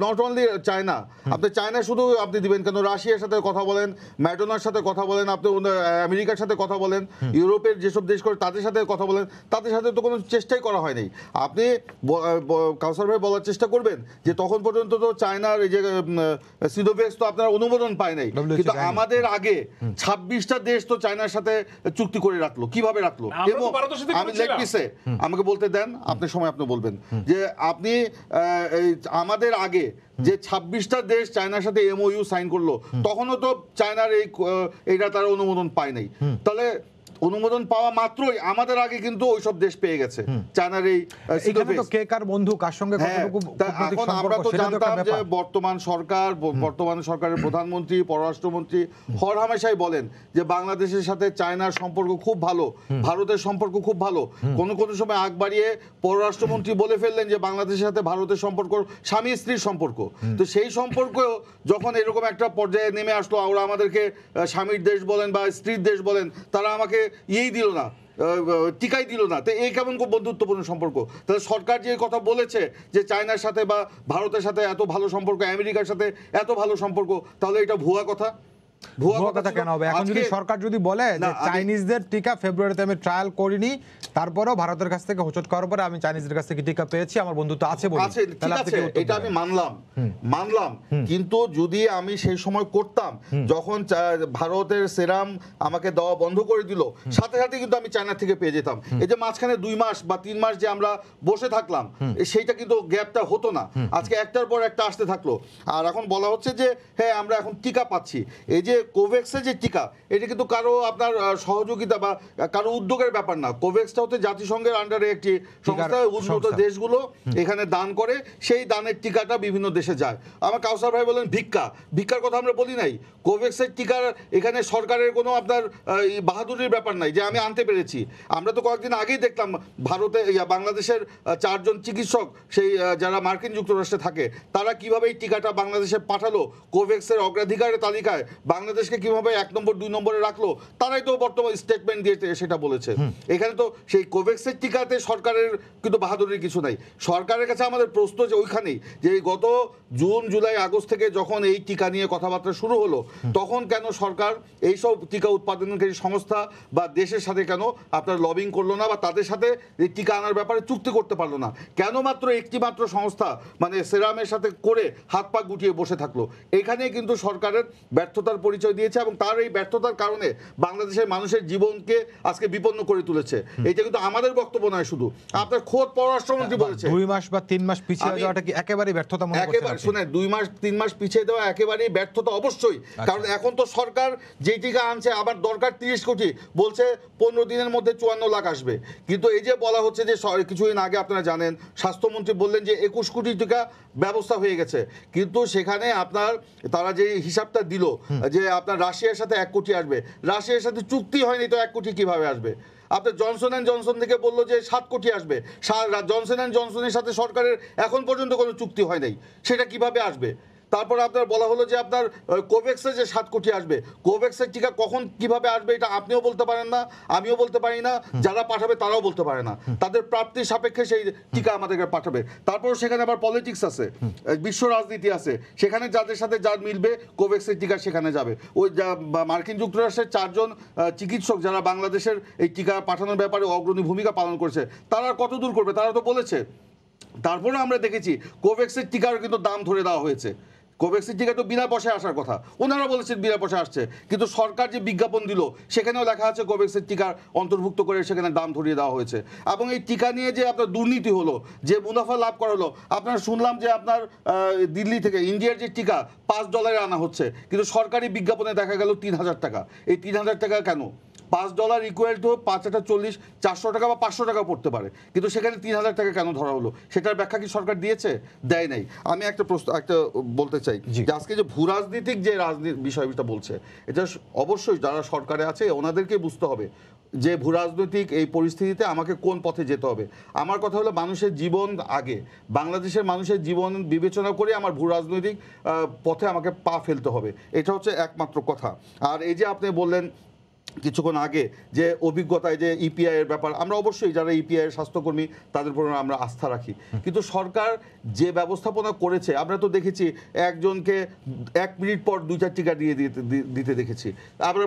নট অনলি চায়না, আপনি চায়না শুধু আপনি দিবেন কেন? রাশিয়ার সাথে কথা বলেন, ম্যাডোনার সাথে কথা বলেন, আপনি আমেরিকার সাথে কথা বলেন, ইউরোপের যেসব দেশ করে তাদের সাথে কথা বলেন, তাদের সাথে তো কোনো চেষ্টাই করা হয়নি। আপনি কাউসার ভাই বলার চেষ্টা করবেন যে তখন পর্যন্ত তো চায়নার এই যে সিনোভ্যাক্স তো আপনার অনুমোদন পায় নাই, WHO কিন্তু দেয়নি। আমাদের আগে 26টা দেশ তো চায়নার সাথে চুক্তি করে রাখলো। কিভাবে রাখলো? আমরা তো এবং ভারতের সাথে আমি করেছিলাম। লেখবিসে আমাকে বলতে দেন, আপনার সময় আপনি বলবেন যে আপনি এই আমাদের আগে যে 26টা দেশ চায়নার সাথে এমওইউ সাইন করলো, তখনও তো চায়নার এইটা তারা অনুমোদন পায় নাই। তাহলে অনুমোদন পাওয়া মাত্রই আমাদের আগে কিন্তু ওইসব দেশ পেয়ে গেছে চায়নার এই এখানে তো কে কার বন্ধু, কার সঙ্গে হ্যাঁ, কতটুকু তা কূটনৈতিক এখন আমরা সম্পর্ক, তো সেটা তো একটা জানতাম যে ব্যাপার। বর্তমান সরকারের প্রধানমন্ত্রী, পররাষ্ট্রমন্ত্রী হরহামেশাই বলেন যে বাংলাদেশের সাথে চায়নার সম্পর্ক খুব ভালো, ভারতের সম্পর্ক খুব ভালো। কোন কোন সময় আগ বাড়িয়ে পররাষ্ট্রমন্ত্রী বলে ফেললেন যে বাংলাদেশের সাথে ভারতের সম্পর্ক স্বামী স্ত্রীর সম্পর্ক। তো সেই সম্পর্ক যখন এরকম একটা পর্যায়ে নেমে আসলো, ওরা আমাদেরকে স্বামীর দেশ বলেন বা স্ত্রীর দেশ বলেন, তারা আমাকে ইয়েই দিল না, টিকাই দিল না। তো এই কেমন বন্ধুত্বপূর্ণ সম্পর্ক? তাহলে সরকার যে কথা বলেছে যে চায়নার সাথে বা ভারতের সাথে এত ভালো সম্পর্ক, আমেরিকার সাথে এত ভালো সম্পর্ক, তাহলে এটা ভুয়া কথা। ভুয়া কথা কেন হবে? এখন যদি সরকার যদি বলে যে চাইনিজদের টিকা ফেব্রুয়ারিতে আমি ট্রায়াল করিনি, তারপরেও ভারতের কাছ থেকে হোঁচট করার পরে আমি চাইনিজদের কাছ থেকে টিকা পেয়েছি, আমার বন্ধুত্ব আছে বলে, আছে, ঠিক আছে, এটা আমি মানলাম। কিন্তু যদি আমি সেই সময় করতাম যখন ভারতের সেরাম আমাকে দেওয়া বন্ধ করে দিল, সাথে সাথে কিন্তু আমি চায়না থেকে পেয়ে যেতাম। এই যে মাঝখানে 2 মাস বা 3 মাস যে আমরা বসে থাকলাম, সেইটা কিন্তু গ্যাপটা হতো না। আজকে একটার পর একটা আসতে থাকলো। আর এখন বলা হচ্ছে যে হ্যাঁ আমরা এখন টিকা পাচ্ছি। এই যে কোভ্যাক্সের যে টিকা, এটা কিন্তু কারো আপনার সহযোগিতা বা কারো উদ্যোগের ব্যাপার না। কোভ্যাক্সটা হচ্ছে জাতিসংঘের আন্ডারে একটি সংস্থা, উন্নত দেশগুলো এখানে দান করে, সেই দানের টিকাটা বিভিন্ন দেশে যায়। আমার কাউসার ভাই বলেন ভিক্ষার কথা আমরা বলি নাই। কোভ্যাক্সের টিকার এখানে সরকারের কোনো আপনার বাহাদুরির ব্যাপার নাই যে আমি আনতে পেরেছি। আমরা তো কয়েকদিন আগেই দেখলাম ভারতে বাংলাদেশের 4 জন চিকিৎসক, সেই যারা মার্কিন যুক্তরাষ্ট্রে থাকে, তারা কিভাবে এই টিকাটা বাংলাদেশে পাঠালো, কোভ্যাক্সের অগ্রাধিকারের তালিকায় বাংলাদেশকে কিভাবে 1 নম্বর 2 নম্বরে রাখলো, তারাই তো বর্তমান স্টেটমেন্ট দিয়ে সেটা বলেছে। এখানে তো সেই কোভ্যাক্সের টিকাতে সরকারের কিন্তু বাহাদুরির কিছু নাই। সরকারের কাছে আমাদের প্রশ্ন যে ওইখানেই যে গত জুন জুলাই আগস্ট থেকে যখন এই টিকা নিয়ে কথাবার্তা শুরু হলো, তখন কেন সরকার এইসব টিকা উৎপাদনকারী সংস্থা বা দেশের সাথে কেন আপনার লবিং করলো না, বা তাদের সাথে এই টিকা আনার ব্যাপারে চুক্তি করতে পারলো না? কেন মাত্র একটি মাত্র সংস্থা মানে সেরামের সাথে করে হাত পা গুটিয়ে বসে থাকলো? এখানে কিন্তু সরকারের ব্যর্থতার পরিচয় দিয়েছে, এবং তার এই ব্যর্থতার কারণে বাংলাদেশের মানুষের জীবনকে আজকে বিপন্ন করে তুলেছে। এটা কিন্তু আমাদের বক্তব্য নয়, শুধু আপনার খোদ পররাষ্ট্রমন্ত্রী বলেছে 2 মাস বা 3 মাস পিছিয়ে যাওয়াটা কি একেবারে ব্যর্থতা মনে করছেন? একেবারে শুনে 2 মাস 3 মাস পিছিয়ে দেওয়া একেবারেই ব্যর্থতা অবশ্যই। কারণ এখন তো সরকার যে টিকা আনছে, আবার দরকার 30 কোটি, বলছে 15 দিনের মধ্যে 54 লাখ আসবে। কিন্তু এই যে বলা হচ্ছে যে কিছুদিন আগে আপনারা জানেন স্বাস্থ্যমন্ত্রী বললেন যে 21 কোটি টিকা ব্যবস্থা হয়ে গেছে, কিন্তু সেখানে আপনার তারা যে হিসাবটা দিল যে আপনার রাশিয়ার সাথে 1 কোটি আসবে, রাশিয়ার সাথে চুক্তি হয়নি, তো 1 কোটি কিভাবে আসবে? আপনার জনসন অ্যান্ড জনসন থেকে বললো যে 7 কোটি আসবে। জনসন অ্যান্ড জনসনের সাথে সরকারের এখন পর্যন্ত কোনো চুক্তি হয় নাই, সেটা কিভাবে আসবে? তারপর আপনার বলা হলো যে আপনার কোভ্যাক্সের যে 7 কোটি আসবে, কোভ্যাক্সের টিকা কখন কিভাবে আসবে এটা আপনিও বলতে পারেন না, আমিও বলতে পারি না, যারা পাঠাবে তারাও বলতে পারে না। তাদের প্রাপ্তির সাপেক্ষে সেই টিকা আমাদেরকে পাঠাবে। তারপর সেখানে আবার পলিটিক্স আছে, বিশ্ব রাজনীতি আছে, সেখানে যাদের সাথে যার মিলবে কোভ্যাক্সের টিকা সেখানে যাবে। ওই মার্কিন যুক্তরাষ্ট্রের 4 জন চিকিৎসক যারা বাংলাদেশের এই টিকা পাঠানোর ব্যাপারে অগ্রণী ভূমিকা পালন করেছে, তারা কত দূর করবে? তারা তো বলেছে। তারপরে আমরা দেখেছি কোভ্যাক্সের টিকার কিন্তু দাম ধরে দেওয়া হয়েছে। কোভ্যাক্সিন টিকা তো বিনা পয়সায় আসার কথা, ওনারা বলেছেন বিনা পয়সায় আসছে, কিন্তু সরকার যে বিজ্ঞাপন দিল সেখানেও লেখা আছে কোভ্যাক্সিন টিকার অন্তর্ভুক্ত করে সেখানে দাম ধরিয়ে দেওয়া হয়েছে। এবং এই টিকা নিয়ে যে আপনার দুর্নীতি হলো, যে মুনাফা লাভ করা হলো, আপনারা শুনলাম যে আপনার দিল্লি থেকে ইন্ডিয়ার যে টিকা $5 আনা হচ্ছে, কিন্তু সরকারি বিজ্ঞাপনে দেখা গেল 3000 টাকা। এই 3000 টাকা কেন? $5 ইকুয়াল টু 5×40 400 টাকা বা 500 টাকা পড়তে পারে, কিন্তু সেখানে 3000 টাকা কেন ধরা হলো? সেটার ব্যাখ্যা কি সরকার দিয়েছে? দেয় নাই। আমি একটা বলতে চাই যে আজকে যে ভূ রাজনীতিক যে বিষয়টা বলছে, এটা অবশ্যই যারা সরকারে আছে ওনাদেরকে বুঝতে হবে যে ভূ রাজনৈতিক এই পরিস্থিতিতে আমাকে কোন পথে যেতে হবে। আমার কথা হলো মানুষের জীবন আগে, বাংলাদেশের মানুষের জীবন বিবেচনা করে আমার ভূ রাজনৈতিক পথে আমাকে পা ফেলতে হবে, এটা হচ্ছে একমাত্র কথা। আর এই যে আপনি বললেন কিছুক্ষণ আগে যে অভিজ্ঞতায় যে ইপিআই এর ব্যাপার, আমরা অবশ্যই যারা ইপিআই এর স্বাস্থ্যকর্মী তাদের উপর আমরা আস্থা রাখি, কিন্তু সরকার যে ব্যবস্থাপনা করেছে আমরা তো দেখেছি একজনকে 1 মিনিট পর 2টা টিকা দিতে দেখেছি, আমরা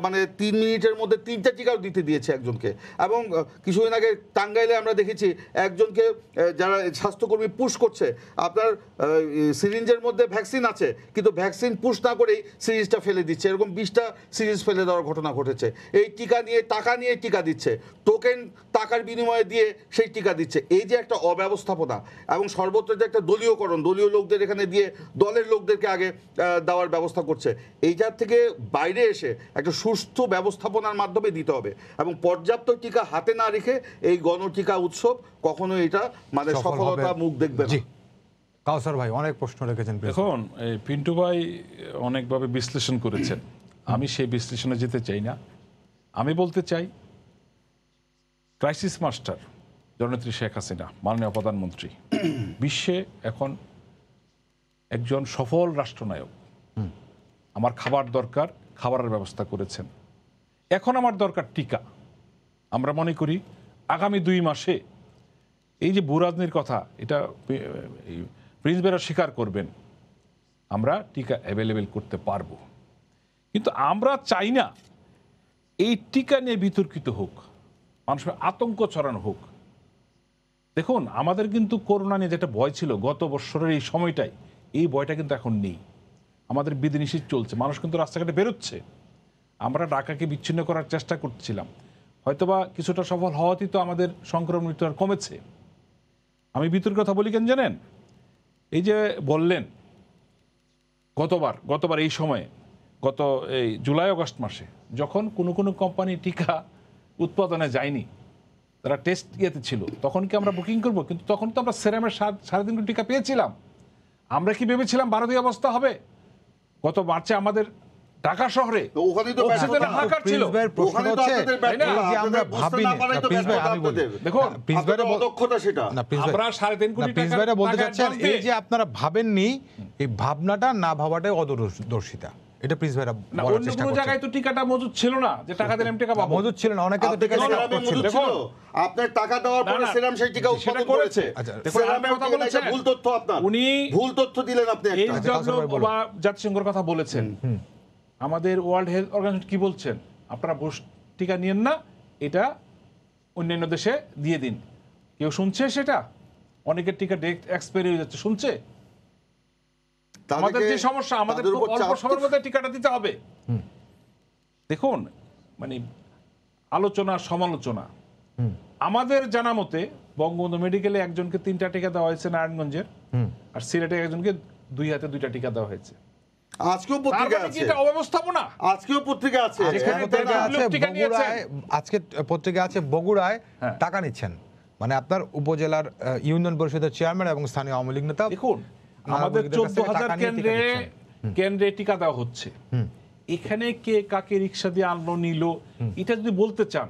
মানে 3 মিনিটের মধ্যে 3টা টিকাও দিতে দিয়েছে একজনকে। এবং কিছুদিন আগে টাঙ্গাইলে আমরা দেখেছি একজনকে যারা স্বাস্থ্যকর্মী পুশ করছে, আপনার সিরিঞ্জের মধ্যে ভ্যাকসিন আছে কিন্তু ভ্যাকসিন পুশ না করেই সিরিঞ্জটা ফেলে দিচ্ছে, এরকম 20টা সিরিঞ্জ ফেলে দেওয়ার ঘটনা ঘটেছে। এই টিকা নিয়ে টাকা নিয়ে টিকা দিচ্ছে, টোকেন টাকার বিনিময়ে দিয়ে সেই টিকা দিচ্ছে। এই যে একটা অব্যবস্থাপনা এবং সর্বত্র যে একটা দলীয়করণ, দলীয় লোকদের এখানে দিয়ে দলের লোকদেরকে আগে দেওয়ার ব্যবস্থা করছে, এইটার থেকে বাইরে এসে একটা সুস্থ ব্যবস্থাপনার মাধ্যমে দিতে হবে এবং পর্যাপ্ত টিকা হাতে না রেখে এই গণটিকা উৎসব কখনো এটা মানে সফলতা মুখ দেখবে না। কাউসার ভাই অনেক প্রশ্ন রেখেছেন। এখন পিন্টু ভাই অনেকভাবে বিশ্লেষণ করেছেন, আমি সেই বিশ্লেষণে যেতে চাই না। আমি বলতে চাই ক্রাইসিস মাস্টার জননেত্রী শেখ হাসিনা, মাননীয় প্রধানমন্ত্রী, বিশ্বে এখন একজন সফল রাষ্ট্রনায়ক। আমার খাবার দরকার, খাবারের ব্যবস্থা করেছেন। এখন আমার দরকার টিকা। আমরা মনে করি আগামী 2 মাসে এই যে ভূরাজনীতির কথা, এটা প্রিন্স বেরা স্বীকার করবেন, আমরা টিকা অ্যাভেলেবেল করতে পারবো। কিন্তু আমরা চাই না এই টিকা নিয়ে বিতর্কিত হোক, মানুষের আতঙ্ক ছড়ানো হোক। দেখুন, আমাদের কিন্তু করোনা নিয়ে যেটা ভয় ছিল গত বছরের এই সময়টাই, এই ভয়টা কিন্তু এখন নেই। আমাদের বিধিনিষেধ চলছে, মানুষ কিন্তু রাস্তাঘাটে বেরোচ্ছে। আমরা ঢাকাকে বিচ্ছিন্ন করার চেষ্টা করছিলাম, হয়তোবা কিছুটা সফল হওয়াতেই তো আমাদের সংক্রমণ মৃত্যু আর কমেছে। আমি বিতর্কের কথা বলি কেন জানেন? এই যে বললেন গতবার এই সময়ে, গত এই জুলাই আগস্ট মাসে যখন কোনো কোম্পানি টিকা উৎপাদনে যায়নি, তারা টেস্ট ইয়েতে ছিল, তখন কি আমরা বুকিং করব? কিন্তু তখন তো আমরা সেরামের 3.5 কোটি টিকা পেয়েছিলাম। আমরা কি ভেবেছিলাম ভারতীয় অবস্থা হবে? গত মার্চে আমাদের ঢাকা শহরে হাহাকার ছিল। আপনারা ভাবেননি, এই ভাবনাটা না ভাবাটাই অদূরদর্শিতা। এটা প্রিন্স ভাইরা বলার চেষ্টা করছেন। জায়গায় তো টিকাটা মজুদ ছিল না, যে টাকা দিলে আমি টিকা পাবো। মজুদ ছিল না, অনেকে তো টিকা করছিল। দেখুন, আপনার টাকা দেওয়ার পরে সেরাম সেই টিকা উৎপাদন করেছে। সেরামের কথা বলেছে, ভুল তথ্য, আপনার ভুল তথ্য দিলেন আপনি। জাতিসংঘের কথা বলেছেন, আমাদের ওয়ার্ল্ড হেলথ অর্গানাইজেশন কি বলছেন? আপনারা টিকা নিয়েন না, এটা অন্যান্য দেশে দিয়ে দিন। কেউ শুনছে সেটা? অনেকের টিকা ডেট এক্সপায়ারি হয়ে যাচ্ছে, শুনছে? আমাদের যে সমস্যা, আমাদের অল্প সময়ের মধ্যে টিকাটা দিতে হবে। দেখুন, মানে আলোচনা সমালোচনা, আমাদের জানা মতে বঙ্গবন্ধু মেডিকেলে একজনকে 3টা টিকা দেওয়া হয়েছে নারায়ণগঞ্জের, আর সিলেটে একজনকে 2 হাতে 2টা টিকা দেওয়া হয়েছে। আজকেও পত্রিকা আছে, এটা অব্যবস্থাপনা। আজকেও পত্রিকা আছে, আজকে পত্রিকা আছে বগুড়ায় টাকা নিচ্ছেন, মানে আপনার উপজেলার ইউনিয়ন পরিষদের চেয়ারম্যান এবং স্থানীয় আওয়ামী লীগ নেতা। দেখুন, আমাদের 14,000 কেন্দ্রে টিকা দেওয়া হচ্ছে। এখানে কে কাকে রিক্সা দিয়ে আনলো নিল, এটা যদি বলতে চান,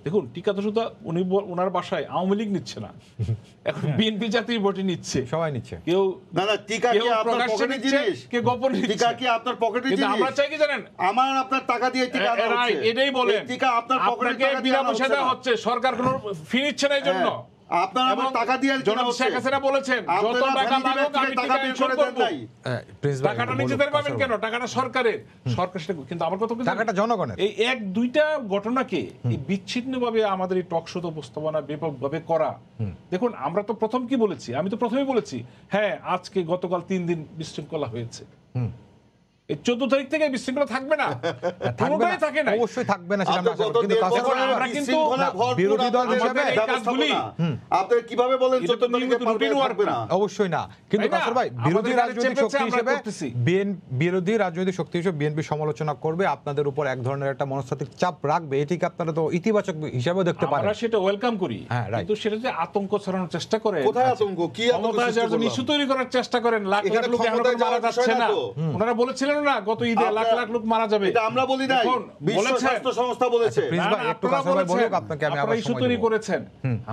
দেখুন টিকা তো শুধু ওনার বাসায় আওয়ামী লীগ নিচ্ছে না, এখন বিএনপি জাতীয় ভোটে নিচ্ছে, সবাই নিচ্ছে। কেউ না টিকা কি আপনার পকেটের জিনিস, কে গোপন নিচ্ছে। টিকা কি আপনার পকেটের জিনিস? আমরা চাই কি জানেন, আমার আপনার টাকা দিয়ে টিকা আনা হচ্ছে, এটাই বলেন, টিকা আপনার পকেটের টাকা দিয়ে আনা হচ্ছে, সরকার কোনো ফি নিচ্ছে না এই জন্য। আপনারা আমার টাকা দিয়ে জনাব শেখ হাসিনা বলেছেন, যত টাকা লাগুক আমি টাকা ইনশোর করব। টাকাটা নিজেদের পাবেন কেন? টাকাটা সরকারের, সরকার সেটা, কিন্তু আমার কথা টাকাটা জনগণের। এই 1-2টা ঘটনাকে এই বিচ্ছিন্নভাবে আমাদের এই টক শো উপস্থাপনা ব্যাপকভাবে করা। দেখুন, আমরা তো প্রথম কি বলেছি, আমি তো প্রথমেই বলেছি, হ্যাঁ আজকে গতকাল 3 দিন বিশৃঙ্খলা হয়েছে, এই 14 তারিখ থেকে বিশৃঙ্খলা থাকবে না, কোনোটাই থাকে না, অবশ্যই থাকবে না, সেটা আমরা কিন্তু বিরোধী দল হিসেবে আপনারা কিভাবে বলেন 14 তারিখে থাকবে না? অবশ্যই না, কিন্তু কাসর ভাই বিরোধী রাজনৈতিক শক্তি হিসেবে বিরোধী রাজনৈতিক শক্তি হিসেবে বিএনপি সমালোচনা করবে, আপনাদের উপর এক ধরনের একটা মনস্তাত্ত্বিক চাপ রাখবে, এটিকে আপনারা তো ইতিবাচক হিসেবেও দেখতে পারেন। আমরা সেটা ওয়েলকাম করি, কিন্তু সেটা যে আতঙ্ক ছড়ানোর চেষ্টা করে, কোথায় আতঙ্ক, কি আতঙ্ক ইস্যু তৈরি করার চেষ্টা করেন, লাখ লাখ লোক মারা যাচ্ছে না, ওনারা বলেছিলেন না গত ঈদে লাখ লাখ লোক মারা যাবে, এটা আমরা বলি নাই, বিশ্ব স্বাস্থ্য সংস্থা বলেছে। আপনারা ইস্যু তৈরি করেছেন,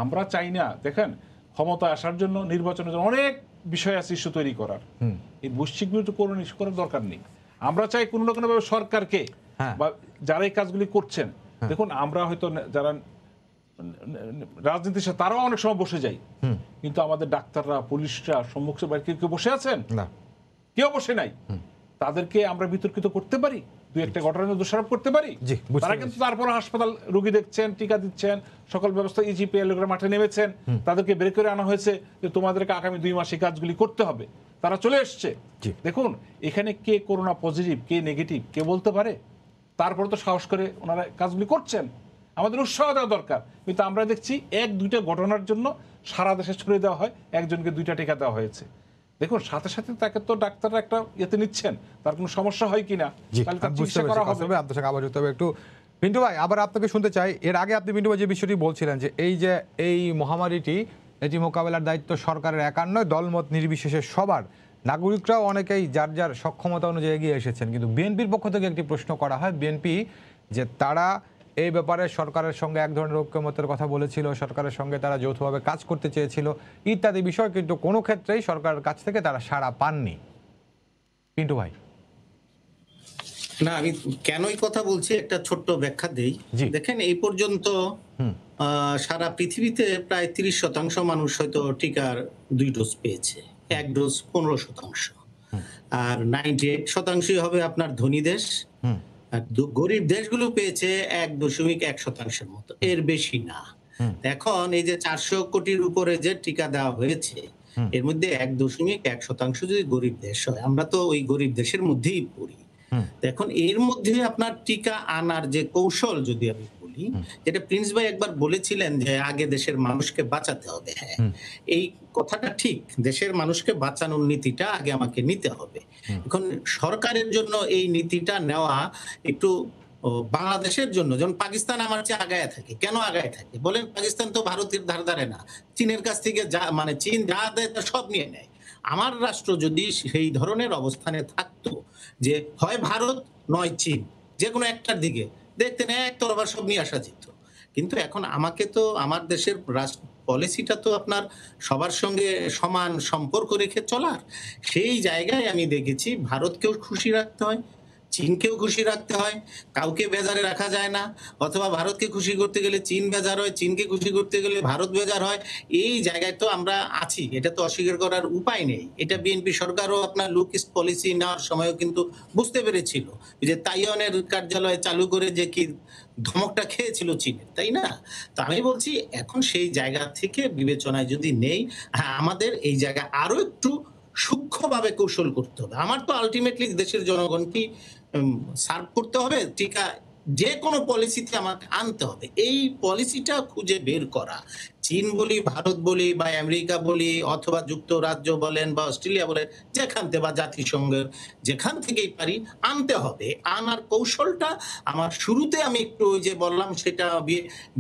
আমরা চাই না। দেখেন, ক্ষমতা আসার জন্য, নির্বাচনের জন্য অনেক বিষয় আছে ইস্যু তৈরি করার, এই বৈশ্বিক বিরুদ্ধে কোনো ইস্যু করার দরকার নেই। আমরা চাই কোনো না কোনো ভাবে সরকারকে হ্যাঁ। বা যারা এই কাজগুলি করছেন, দেখুন আমরা হয়তো যারা রাজনীতির সাথে তারাও অনেক সময় বসে যাই, কিন্তু আমাদের ডাক্তাররা, পুলিশরা, সম্মুখের বাইরে কেউ বসে আছেন? না। কেউ বসে নাই। তাদেরকে আমরা বিতর্কিত করতে পারি, দুই একটা ঘটনার দোষারোপ করতে পারি। জি, বুঝতে তারা কিন্তু তারপর হাসপাতাল রোগী দেখছেন, টিকা দিচ্ছেন, সকল ব্যবস্থা ইজিপিএল মাঠে নেমেছেন, তাদেরকে বের করে আনা হয়েছে যে তোমাদেরকে আগামী 2 মাসে কাজগুলি করতে হবে। তারা চলে এসছে। জি। দেখুন এখানে কে করোনা পজিটিভ, কে নেগেটিভ, কে বলতে পারে? তারপরে তো সাহস করে ওনারা কাজগুলি করছেন। আমাদের উৎসাহ দেওয়া দরকার, কিন্তু আমরা দেখছি 1-2টা ঘটনার জন্য সারা দেশে ছড়িয়ে দেওয়া হয়, একজনকে 2টা টিকা দেওয়া হয়েছে। দেখুন সাথে সাথে তাকে তো ডাক্তাররা একটা ইয়েতে নিচ্ছেন, তার কোনো সমস্যা হয় কিনা, জি, তাহলে তার আমি বুঝতে চিকিৎসা করা পেরেছি। হবে। আপনার সঙ্গে আবার যেতে হবে একটু। পিন্টু ভাই, আবার আপনাকে শুনতে চাই। এর আগে আপনি পিন্টু ভাই যে বিষয়টি বলছিলেন যে এই মহামারীটি, এটি মোকাবেলার দায়িত্ব সরকারের একার নয়, দলমত নির্বিশেষে সবার। নাগরিকরাও অনেকেই যার যার সক্ষমতা অনুযায়ী এগিয়ে এসেছেন, কিন্তু বিএনপির পক্ষ থেকে একটি প্রশ্ন করা হয়, বিএনপি যে তারা এই ব্যাপারে সরকারের সঙ্গে এক ধরনের ঐক্যমতের কথা বলেছিল, সরকারের সঙ্গে তারা যৌথভাবে কাজ করতে চেয়েছিল ইত্যাদি বিষয়, কিন্তু কোনো ক্ষেত্রেই সরকারের কাছ থেকে তারা সাড়া পাননি। পিন্টু ভাই। না, আমি কেন এই কথা বলছি একটা ছোট্ট ব্যাখ্যা দেই। জি। দেখেন এই পর্যন্ত সারা পৃথিবীতে প্রায় 30% মানুষ হয়তো টিকার 2 ডোজ পেয়েছে, 1 ডোজ 15%, আর 98% হবে আপনার ধনী দেশ, আর গরিব দেশগুলো পেয়েছে 1.1% মতো, এর বেশি না। এখন এই যে 400 কোটির উপরে যে টিকা দেওয়া হয়েছে, এর মধ্যে 1.1% যদি গরিব দেশ হয়, আমরা তো ওই গরিব দেশের মধ্যেই পড়ি। এখন এর মধ্যে আপনার টিকা আনার যে কৌশল যদি আমি বলি, যেটা প্রিন্স ভাই একবার বলেছিলেন যে আগে দেশের মানুষকে বাঁচাতে হবে। হ্যাঁ, এই কথাটা ঠিক, দেশের মানুষকে বাঁচানোর নীতিটা আগে আমাকে নিতে হবে। এখন সরকারের জন্য এই নীতিটা নেওয়া একটু বাংলাদেশের জন্য, যেমন পাকিস্তান আমার চেয়ে আগায় থাকে। কেন আগায় থাকে বলেন? পাকিস্তান তো ভারতের ধার ধারে না, চীনের কাছ থেকে যা মানে চীন যা দেয় তা সব নিয়ে নেয়। আমার রাষ্ট্র যদি সেই ধরনের অবস্থানে থাকতো যে হয় ভারত নয় চীন, যে কোনো একটার দিকে দেখতেন একতরফা সব নিয়ে আসা যেত। কিন্তু এখন আমাকে তো আমার দেশের পলিসিটা তো আপনার সবার সঙ্গে সমান সম্পর্ক রেখে চলার। সেই জায়গায় আমি দেখেছি ভারতকেও খুশি রাখতে হয়, চীনকেও খুশি রাখতে হয়, কাউকে বেজারে রাখা যায় না। অথবা ভারতকে খুশি করতে গেলে চীন বেজার হয়, চীনকে খুশি করতে গেলে ভারত বেজার হয়। এই জায়গায় তো আমরা আছি, এটা তো অস্বীকার করার উপায় নেই। এটা বিএনপি সরকারও আপনার লুক ইস্ট পলিসি নেওয়ার সময়ও কিন্তু বুঝতে পেরেছিল যে তাইওয়ানের কার্যালয় চালু করে যে কি ধমকটা খেয়েছিল চীনের, তাই না? তো আমি বলছি এখন সেই জায়গা থেকে বিবেচনায় যদি নেই, হ্যাঁ আমাদের এই জায়গায় আরো একটু সূক্ষ্মভাবে কৌশল করতে হবে। আমার তো আলটিমেটলি দেশের জনগণকে সার্ভ করতে হবে, টিকা যে কোনো পলিসিতে আমাকে আনতে হবে। এই পলিসিটা খুঁজে বের করা, চীন বলি, ভারত বলি, বা আমেরিকা বলি, অথবা যুক্তরাজ্য বলেন বা অস্ট্রেলিয়া বলেন, যেখান থেকে বা জাতিসংঘের যেখান থেকেই পারি আনতে হবে। আনার কৌশলটা আমার শুরুতে আমি একটু ওই যে বললাম, সেটা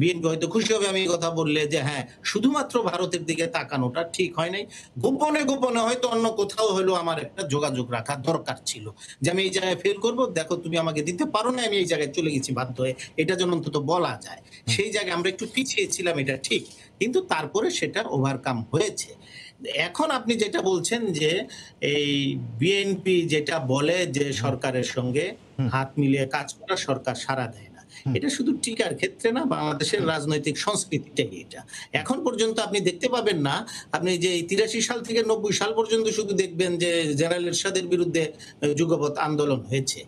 বিএনপি হয়তো খুশি হবে আমি কথা বললে, যে হ্যাঁ শুধুমাত্র ভারতের দিকে তাকানোটা ঠিক হয় নাই, গোপনে গোপনে হয়তো অন্য কোথাও হলো আমার একটা যোগাযোগ রাখা দরকার ছিল, যে আমি এই জায়গায় ফেল করবো, দেখো তুমি আমাকে দিতে পারো না, আমি এই জায়গায় চলে গেছি বাধ্য হয়ে, এটা যেন অন্তত বলা যায়। সেই জায়গায় আমরা একটু পিছিয়ে ছিলাম, এটা ঠিক, কিন্তু তারপরে সেটা ওভারকাম হয়েছে। এখন আপনি যেটা বলছেন যে এই বিএনপি যেটা বলে যে সরকারের সঙ্গে হাত মিলিয়ে কাজ করা, সরকার সাড়া দেয় না, এটা শুধু টিকার ক্ষেত্রে না, বাংলাদেশের রাজনৈতিক সংস্কৃতিটাই এটা। এখন পর্যন্ত আপনি দেখতে পাবেন না, আপনি যে 83 সাল থেকে 90 সাল পর্যন্ত শুধু দেখবেন যে জেনারেল এরশাদের বিরুদ্ধে যুগপৎ আন্দোলন হয়েছে।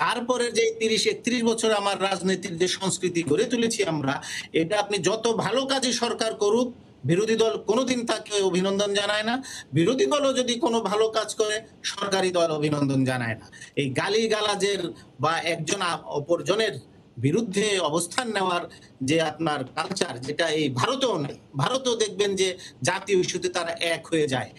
তারপরে যে 30-31 বছর আমার রাজনীতির যে সংস্কৃতি গড়ে তুলেছি আমরা, এটা আপনি যত ভালো কাজে সরকার করুক, বিরোধী দল কোনোদিন তাকে অভিনন্দন জানায় না। বিরোধী দলও যদি কোনো ভালো কাজ করে, সরকারি দল অভিনন্দন জানায় না। এই গালিগালাজের বা একজন অপরজনের বিরুদ্ধে অবস্থান নেওয়ার যে আপনার কালচার, যেটা এই ভারতেও নাই, ভারতেও দেখবেন যে জাতীয় ইস্যুতে তারা এক হয়ে যায়।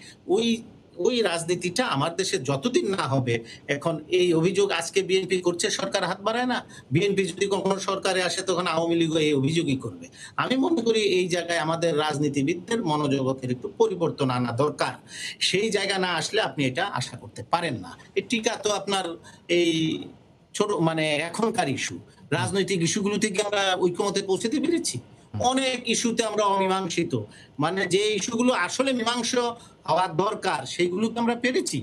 ওই রাজনীতিটা আমার দেশে যতদিন না হবে, এখন এই অভিযোগ আজকে বিএনপি করছে, সরকার হাত বাড়ায় না, বিএনপি যদি কখনো সরকারে আসে তখন আওয়ামী লীগ এই অভিযোগই করবে। আমি মনে করি এই জায়গায় আমাদের রাজনীতিবিদদের মনোজগতের একটু পরিবর্তন আনা দরকার। সেই জায়গা না আসলে আপনি এটা আশা করতে পারেন না। এই টিকা তো আপনার এই ছোট মানে এখনকার ইস্যু, রাজনৈতিক ইস্যুগুলো থেকে আমরা ঐক্যমতে পৌঁছতে পেরেছি। অনেক ইস্যুতে আমরা অমীমাংসিত, মানে যে ইস্যুগুলো আসলে মীমাংস হওয়ার দরকার সেইগুলোকে আমরা পেরেছি।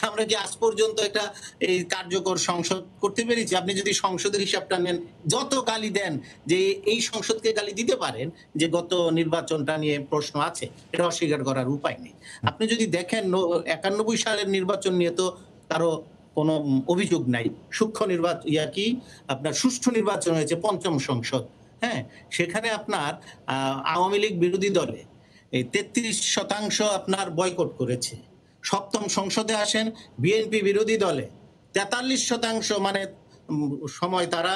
আমরা কি আজ পর্যন্ত একটা এই কার্যকর সংসদ করতে পেরেছি? আপনি যদি সংসদের হিসাবটা নেন, যত গালি দেন যে এই সংসদকে গালি দিতে পারেন যে গত নির্বাচনটা নিয়ে প্রশ্ন আছে, এটা অস্বীকার করার উপায় নেই। আপনি যদি দেখেন 91 সালের নির্বাচন নিয়ে তো কারো কোনো অভিযোগ নাই। সূক্ষ্ম নির্বাচন আপনার সুষ্ঠু নির্বাচন হয়েছে পঞ্চম সংসদ, হ্যাঁ, সেখানে আপনার আওয়ামী লীগ বিরোধী দলে এই 33% আপনার বয়কট করেছে। সপ্তম সংসদে আসেন বিএনপি বিরোধী দলে 43% মানে সময় তারা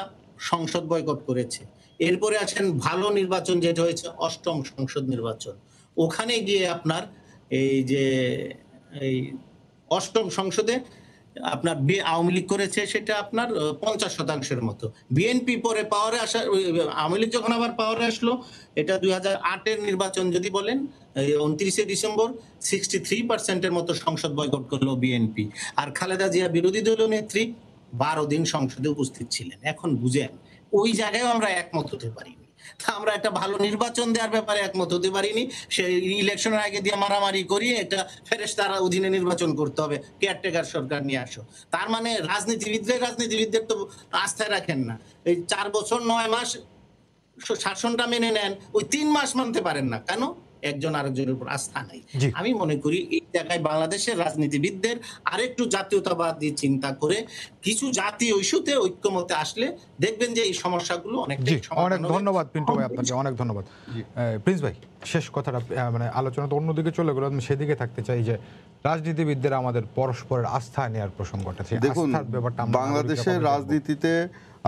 সংসদ বয়কট করেছে। এরপরে আসেন ভালো নির্বাচন যেটা হয়েছে অষ্টম সংসদ নির্বাচন, ওখানে গিয়ে আপনার এই যে এই অষ্টম সংসদে আপনার আওয়ামী লীগ করেছে সেটা আপনার 50%-এর মতো। বিএনপি পরে পাওয়ারে আসা, আওয়ামী লীগ যখন আবার পাওয়ারে আসলো, এটা 2008-এর নির্বাচন যদি বলেন, 29শে ডিসেম্বর 63%-এর মতো সংসদ বয়কট করলো বিএনপি। আর খালেদা জিয়া বিরোধী দলীয় নেত্রী 12 দিন সংসদে উপস্থিত ছিলেন। এখন বুঝেন ওই জায়গায় আমরা একমত হতে পারিনি। আমরা একটা ভালো নির্বাচন দেওয়ার ব্যাপারে একমত হতে পারিনি। সেই ইলেকশনের আগে দিয়ে মারামারি করিয়ে এটা ফেরেশতার অধীনে নির্বাচন করতে হবে, কেয়ারটেকার সরকার নিয়ে আসো। তার মানে রাজনীতিবিদদের তো আস্থায় রাখেন না। এই 4 বছর 9 মাস শাসনটা মেনে নেন, ওই 3 মাস মানতে পারেন না কেন? একজন আরেকজনের উপর আস্থা নাই। আমি মনে করি এই জায়গায় বাংলাদেশের রাজনীতিবিদদের আরেকটু জাতীয়তাবাদী চিন্তা করে কিছু জাতীয় ইস্যুতে ঐক্যমতে আসলে দেখবেন যে এই সমস্যাগুলো অনেক ধন্যবাদ পিন্টু ভাই, আপনাকে অনেক ধন্যবাদ। প্রিন্স ভাই, শেষ কথাটা, মানে আলোচনা তো অন্যদিকে চলে গেল, আমি সেদিকে থাকতে চাই যে রাজনীতিবিদদের আমাদের পরস্পরের আস্থা নেওয়ার প্রসঙ্গটা। দেখুন, বাংলাদেশের রাজনীতিতে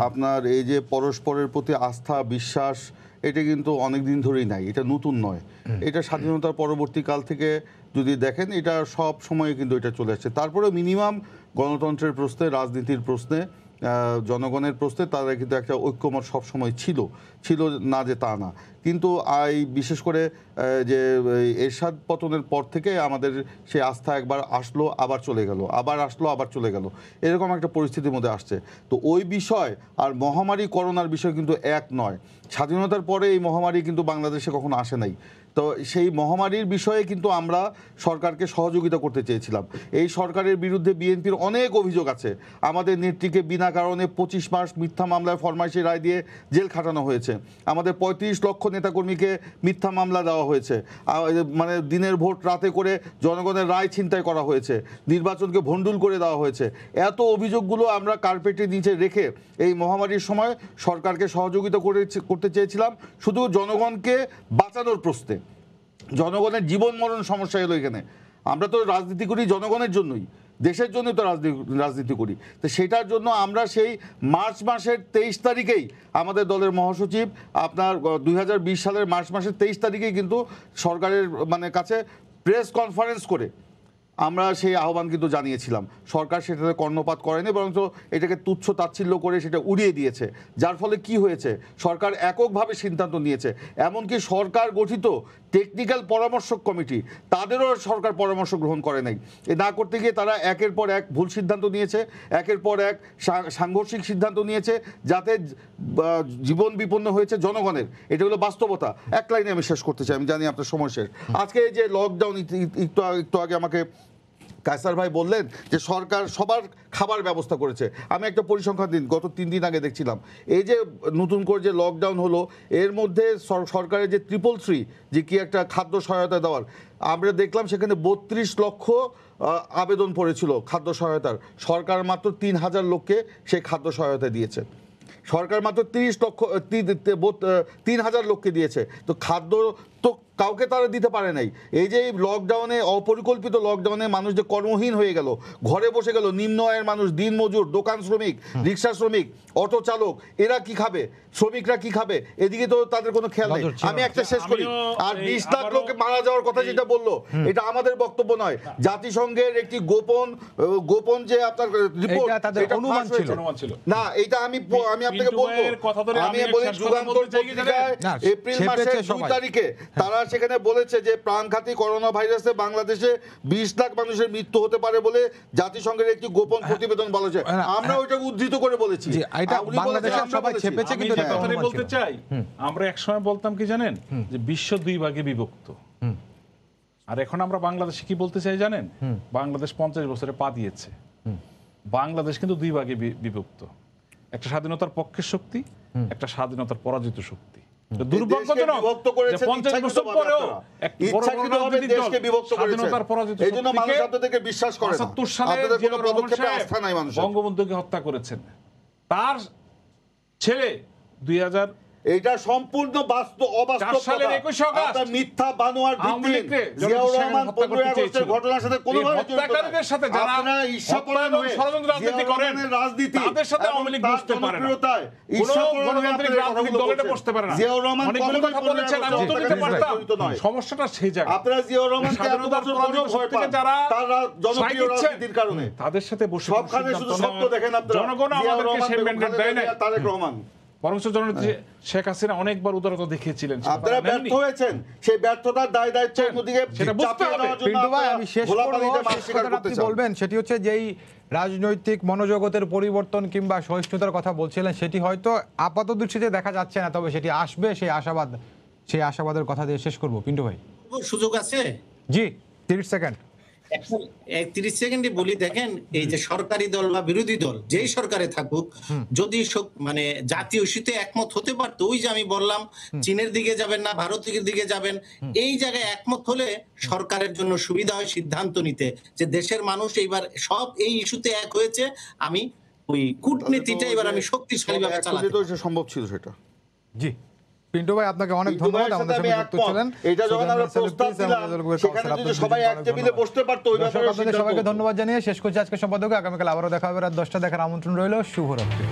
আপনার এই যে পরস্পরের প্রতি আস্থা বিশ্বাস, এটা কিন্তু অনেক দিন ধরেই নাই, এটা নতুন নয়। এটা স্বাধীনতার পরবর্তীকাল থেকে যদি দেখেন, এটা সব সময় কিন্তু এটা চলে আসছে। তারপরে মিনিমাম গণতন্ত্রের প্রশ্নে, রাজনীতির প্রশ্নে, জনগণের প্রশ্নে তারা কিন্তু একটা ঐক্যমত সবসময় ছিল না যে তা না। কিন্তু বিশেষ করে যে এরশাদ পতনের পর থেকে আমাদের সেই আস্থা একবার আসলো আবার চলে গেল, আবার আসলো আবার চলে গেল, এরকম একটা পরিস্থিতির মধ্যে আসছে। তো ওই বিষয় আর মহামারী করোনার বিষয় কিন্তু এক নয়। স্বাধীনতার পরে এই মহামারী কিন্তু বাংলাদেশে কখনো আসে নাই। তো সেই মহামারীর বিষয়ে কিন্তু আমরা সরকারকে সহযোগিতা করতে চেয়েছিলাম। এই সরকারের বিরুদ্ধে বিএনপির অনেক অভিযোগ আছে। আমাদের নেত্রীকে বিনা কারণে 25 মাস মিথ্যা মামলায় ফরমাইশি রায় দিয়ে জেল খাটানো হয়েছে। আমাদের 35 লক্ষ নেতাকর্মীকে মিথ্যা মামলা দেওয়া হয়েছে। মানে দিনের ভোট রাতে করে জনগণের রায় ছিনতাই করা হয়েছে, নির্বাচনকে ভণ্ডুল করে দেওয়া হয়েছে। এত অভিযোগগুলো আমরা কার্পেটের নিচে রেখে এই মহামারীর সময় সরকারকে সহযোগিতা করতে চেয়েছিলাম শুধু জনগণকে বাঁচানোর প্রশ্নে। জনগণের জীবন মরণ সমস্যা এলো এখানে। আমরা তো রাজনীতি করি জনগণের জন্যই, দেশের জন্য তো রাজনীতি করি। তো সেটার জন্য আমরা সেই মার্চ মাসের 23 তারিখেই আমাদের দলের মহাসচিব আপনার 2020 সালের মার্চ মাসের 23 তারিখেই কিন্তু সরকারের কাছে প্রেস কনফারেন্স করে আমরা সেই আহ্বান কিন্তু জানিয়েছিলাম। সরকার সেটাতে কর্ণপাত করেনি, বরঞ্চ এটাকে তুচ্ছ তাচ্ছিল্য করে সেটা উড়িয়ে দিয়েছে। যার ফলে কি হয়েছে, সরকার এককভাবে সিদ্ধান্ত নিয়েছে। এমনকি সরকার গঠিত টেকনিক্যাল পরামর্শক কমিটি, তাদেরও সরকার পরামর্শ গ্রহণ করে নাই। এ না করতে গিয়ে তারা একের পর এক ভুল সিদ্ধান্ত নিয়েছে, একের পর এক সাংঘর্ষিক সিদ্ধান্ত নিয়েছে, যাতে জীবন বিপন্ন হয়েছে জনগণের। এটা হলো বাস্তবতা। এক লাইনে আমি শেষ করতে চাই, আমি জানি আপনার সময় শেষ। আজকে এই যে লকডাউন, একটু আগে আমাকে কায়সার ভাই বললেন যে সরকার সবার খাবার ব্যবস্থা করেছে। আমি একটা পরিসংখ্যান দিন, গত 3 দিন আগে দেখছিলাম, এই যে নতুন করে যে লকডাউন হলো, এর মধ্যে সরকারের যে 333 যে কি একটা খাদ্য সহায়তা দেওয়ার, আমরা দেখলাম সেখানে 32 লক্ষ আবেদন পড়েছিল খাদ্য সহায়তার। সরকার মাত্র 3000 লোককে সেই খাদ্য সহায়তা দিয়েছে। সরকার মাত্র 3000 লোককে দিয়েছে। তো খাদ্য তো কাউকে তারা দিতে পারে নাই। এই যে লকডাউনে, অপরিকল্পিত লকডাউনে মানুষ যে কর্মহীন হয়ে গেল, ঘরে বসে গেল, নিম্ন আয়ের মানুষ, দিনমজুর, দোকান শ্রমিক, রিক্সা শ্রমিক, অটো চালক, এরা কি খাবে? শ্রমিকরা কি খাবে? এদিকে তো তাদের কোনো খেয়াল নেই। আমি একটা শেষ করি, আর 20 লাখ লোকে মারা যাওয়ার কথা যেটা বললো, এটা আমাদের বক্তব্য নয়, জাতিসংঘের একটি গোপন যে আপনার রিপোর্ট, এটা অনুমান ছিল না। এটা আমি আপনাকে বলবো, আমি বলি যুগান্তর পত্রিকায় এপ্রিল মাসের 2 তারিখে তারা সেখানে বলেছে যে প্রাণঘাতী করোনা ভাইরাসে বাংলাদেশে 20 লাখ মানুষের মৃত্যু হতে পারে বলে জাতিসংঘের একটি গোপন প্রতিবেদন বলেছে। আমরা ওইটাকে উদ্ধৃত করে বলেছি, জি, এটা বাংলাদেশের সবাই ছেপেছে, আমি কিন্তু যে এটা কথাটাই অনুমান বলতে ছিল। চাই, আমরা একসময় বলতাম কি জানেন, যে বিশ্ব 2 ভাগে বিভক্ত। আর এখন আমরা বাংলাদেশে কি বলতে চাই জানেন, বাংলাদেশ 50 বছরে পা দিয়েছে। বাংলাদেশ কিন্তু 2 ভাগে বিভক্ত, একটা স্বাধীনতার পক্ষের শক্তি, একটা স্বাধীনতার পরাজিত শক্তি। দুর্ভাগ্যজনক বিভক্ত করেছেন যে 50 বছর পরেও এক বড় বড় ইচ্ছাকৃতভাবে রাজনৈতিক দল দেশকে বিভক্ত করেছেন। স্বাধীনতার পরাজিত এইজন্য মানুষ শক্তিকে আপনাদেরকে বিশ্বাস করে না। 75 সালে আপনাদের কোনো জিয়াউর রহমান পদক্ষেপে সাহেব আস্থা নাই মানুষের। বঙ্গবন্ধুকে হত্যা করেছেন। তার ছেলে 2000 এটা সম্পূর্ণ অবাস্তব 4 সালের কথা। 21 অগাস্ট আপনার মিথ্যা বানোয়ার আওয়ামী ভিত্তিক লীগকে জিয়াউর জনতা রহমান হত্যা 15 করতে আগস্টের চেয়েছিল। ঘটনার সাথে কোনোভাবে এই হত্যাকারীদের সাথে যারা আপনারা ঈর্ষাপরায়ণ হত্যা এবং হয়ে ষড়যন্ত্র রাজনীতি জিয়াউর করেন, রহমানের রাজনীতি তাদের সাথে আওয়ামী লীগ এবং বসতে তার পারে না। জনপ্রিয়তায় কোনো ঈর্ষাপরায়ণ হয়ে গণতান্ত্রিক আপনারা রাজনৈতিক কথাগুলো দলে বলছেন। বসতে পারে না। জিয়াউর রহমান অনেকগুলো কখনোই কথা 15 বলেছেন, আমি আগস্টের উত্তর দিতে হত্যাকারীর সাথে পারতাম। জড়িত নয়। সমস্যাটা সেই জায়গায়। আপনারা জিয়াউর রহমানকে এত স্বাধীনতার বছর পরাজিত পরেও ভয় শক্তিকে পান যারা তার জনপ্রিয় সায় দিচ্ছেন, রাজনীতির কারণে। তাদের সাথে বসে সবখানে শুধু সিদ্ধান্ত সত্য দেখেন নেওয়ার আপনারা। জনগণ জিয়াউর আমাদেরকে রহমান, সেই বেগম ম্যান্ডেট খালেদা দেয় না। জিয়া, তারেক রহমান। বরং জননেত্রী শেখ হাসিনা অনেকবার উদারতা দেখিয়েছিলেন, সেটা আপনারা তারা নেননি। ব্যর্থ হয়েছেন, সেই ব্যর্থতার দায় দায়িত্ব অন্যদিকে সেটা বুঝতে চাপিয়ে হবে। দেওয়ার জন্য পিন্টু ভাই, আপনারা আমি শেষ ঘোলা করবো, পানিতে মাছ শেষ শিকার কথাটা করতে আপনি চান। বলবেন, সেটি হচ্ছে যেই রাজনৈতিক মনোজগতের পরিবর্তন কিংবা সহিষ্ণুতার কথা বলছিলেন, সেটি হয়তো আপাত দৃষ্টিতে দেখা যাচ্ছে না, তবে সেটি আসবে, সেই আশাবাদের কথা দিয়ে শেষ করবো। পিন্টু ভাই, সুযোগ আছে? জি, 30 সেকেন্ড। 30 সেকেন্ডে বলি, দেখেন এই যে সরকারি দল বা বিরোধী দল যেই সরকারে থাকুক, যদি মানে জাতীয় ইস্যুতে একমত হতে পারতো, ওই যে আমি বললাম চীনের দিকে যাবেন না ভারতের দিকে যাবেন, এই জায়গায় একমত হলে সরকারের জন্য সুবিধা হয় সিদ্ধান্ত নিতে, যে দেশের মানুষ এইবার সব এই ইস্যুতে এক হয়েছে, আমি ওই কূটনীতিটা এবার আমি শক্তিশালী ভাবে চালাতে। সম্ভব ছিল সেটা। জি, পিন্টু ভাই, আপনাকে অনেক পিন্টু ধন্যবাদ ভাইয়ের আমাদের সাথে সঙ্গে আমি যুক্ত একমত। ছিলেন। এটা যখন আমরা প্রস্তাব দিলাম, সেখানে যদি সবাই এক টেবিলে বসতে পারতো, ওই ব্যাপারে আপনাদের সবাইকে ধন্যবাদ জানিয়ে শেষ করছি আজকে সম্পাদকে। আগামীকাল আবারও দেখা হবে রাত 10টা, দেখার আমন্ত্রণ রইল। শুভরাত্রি।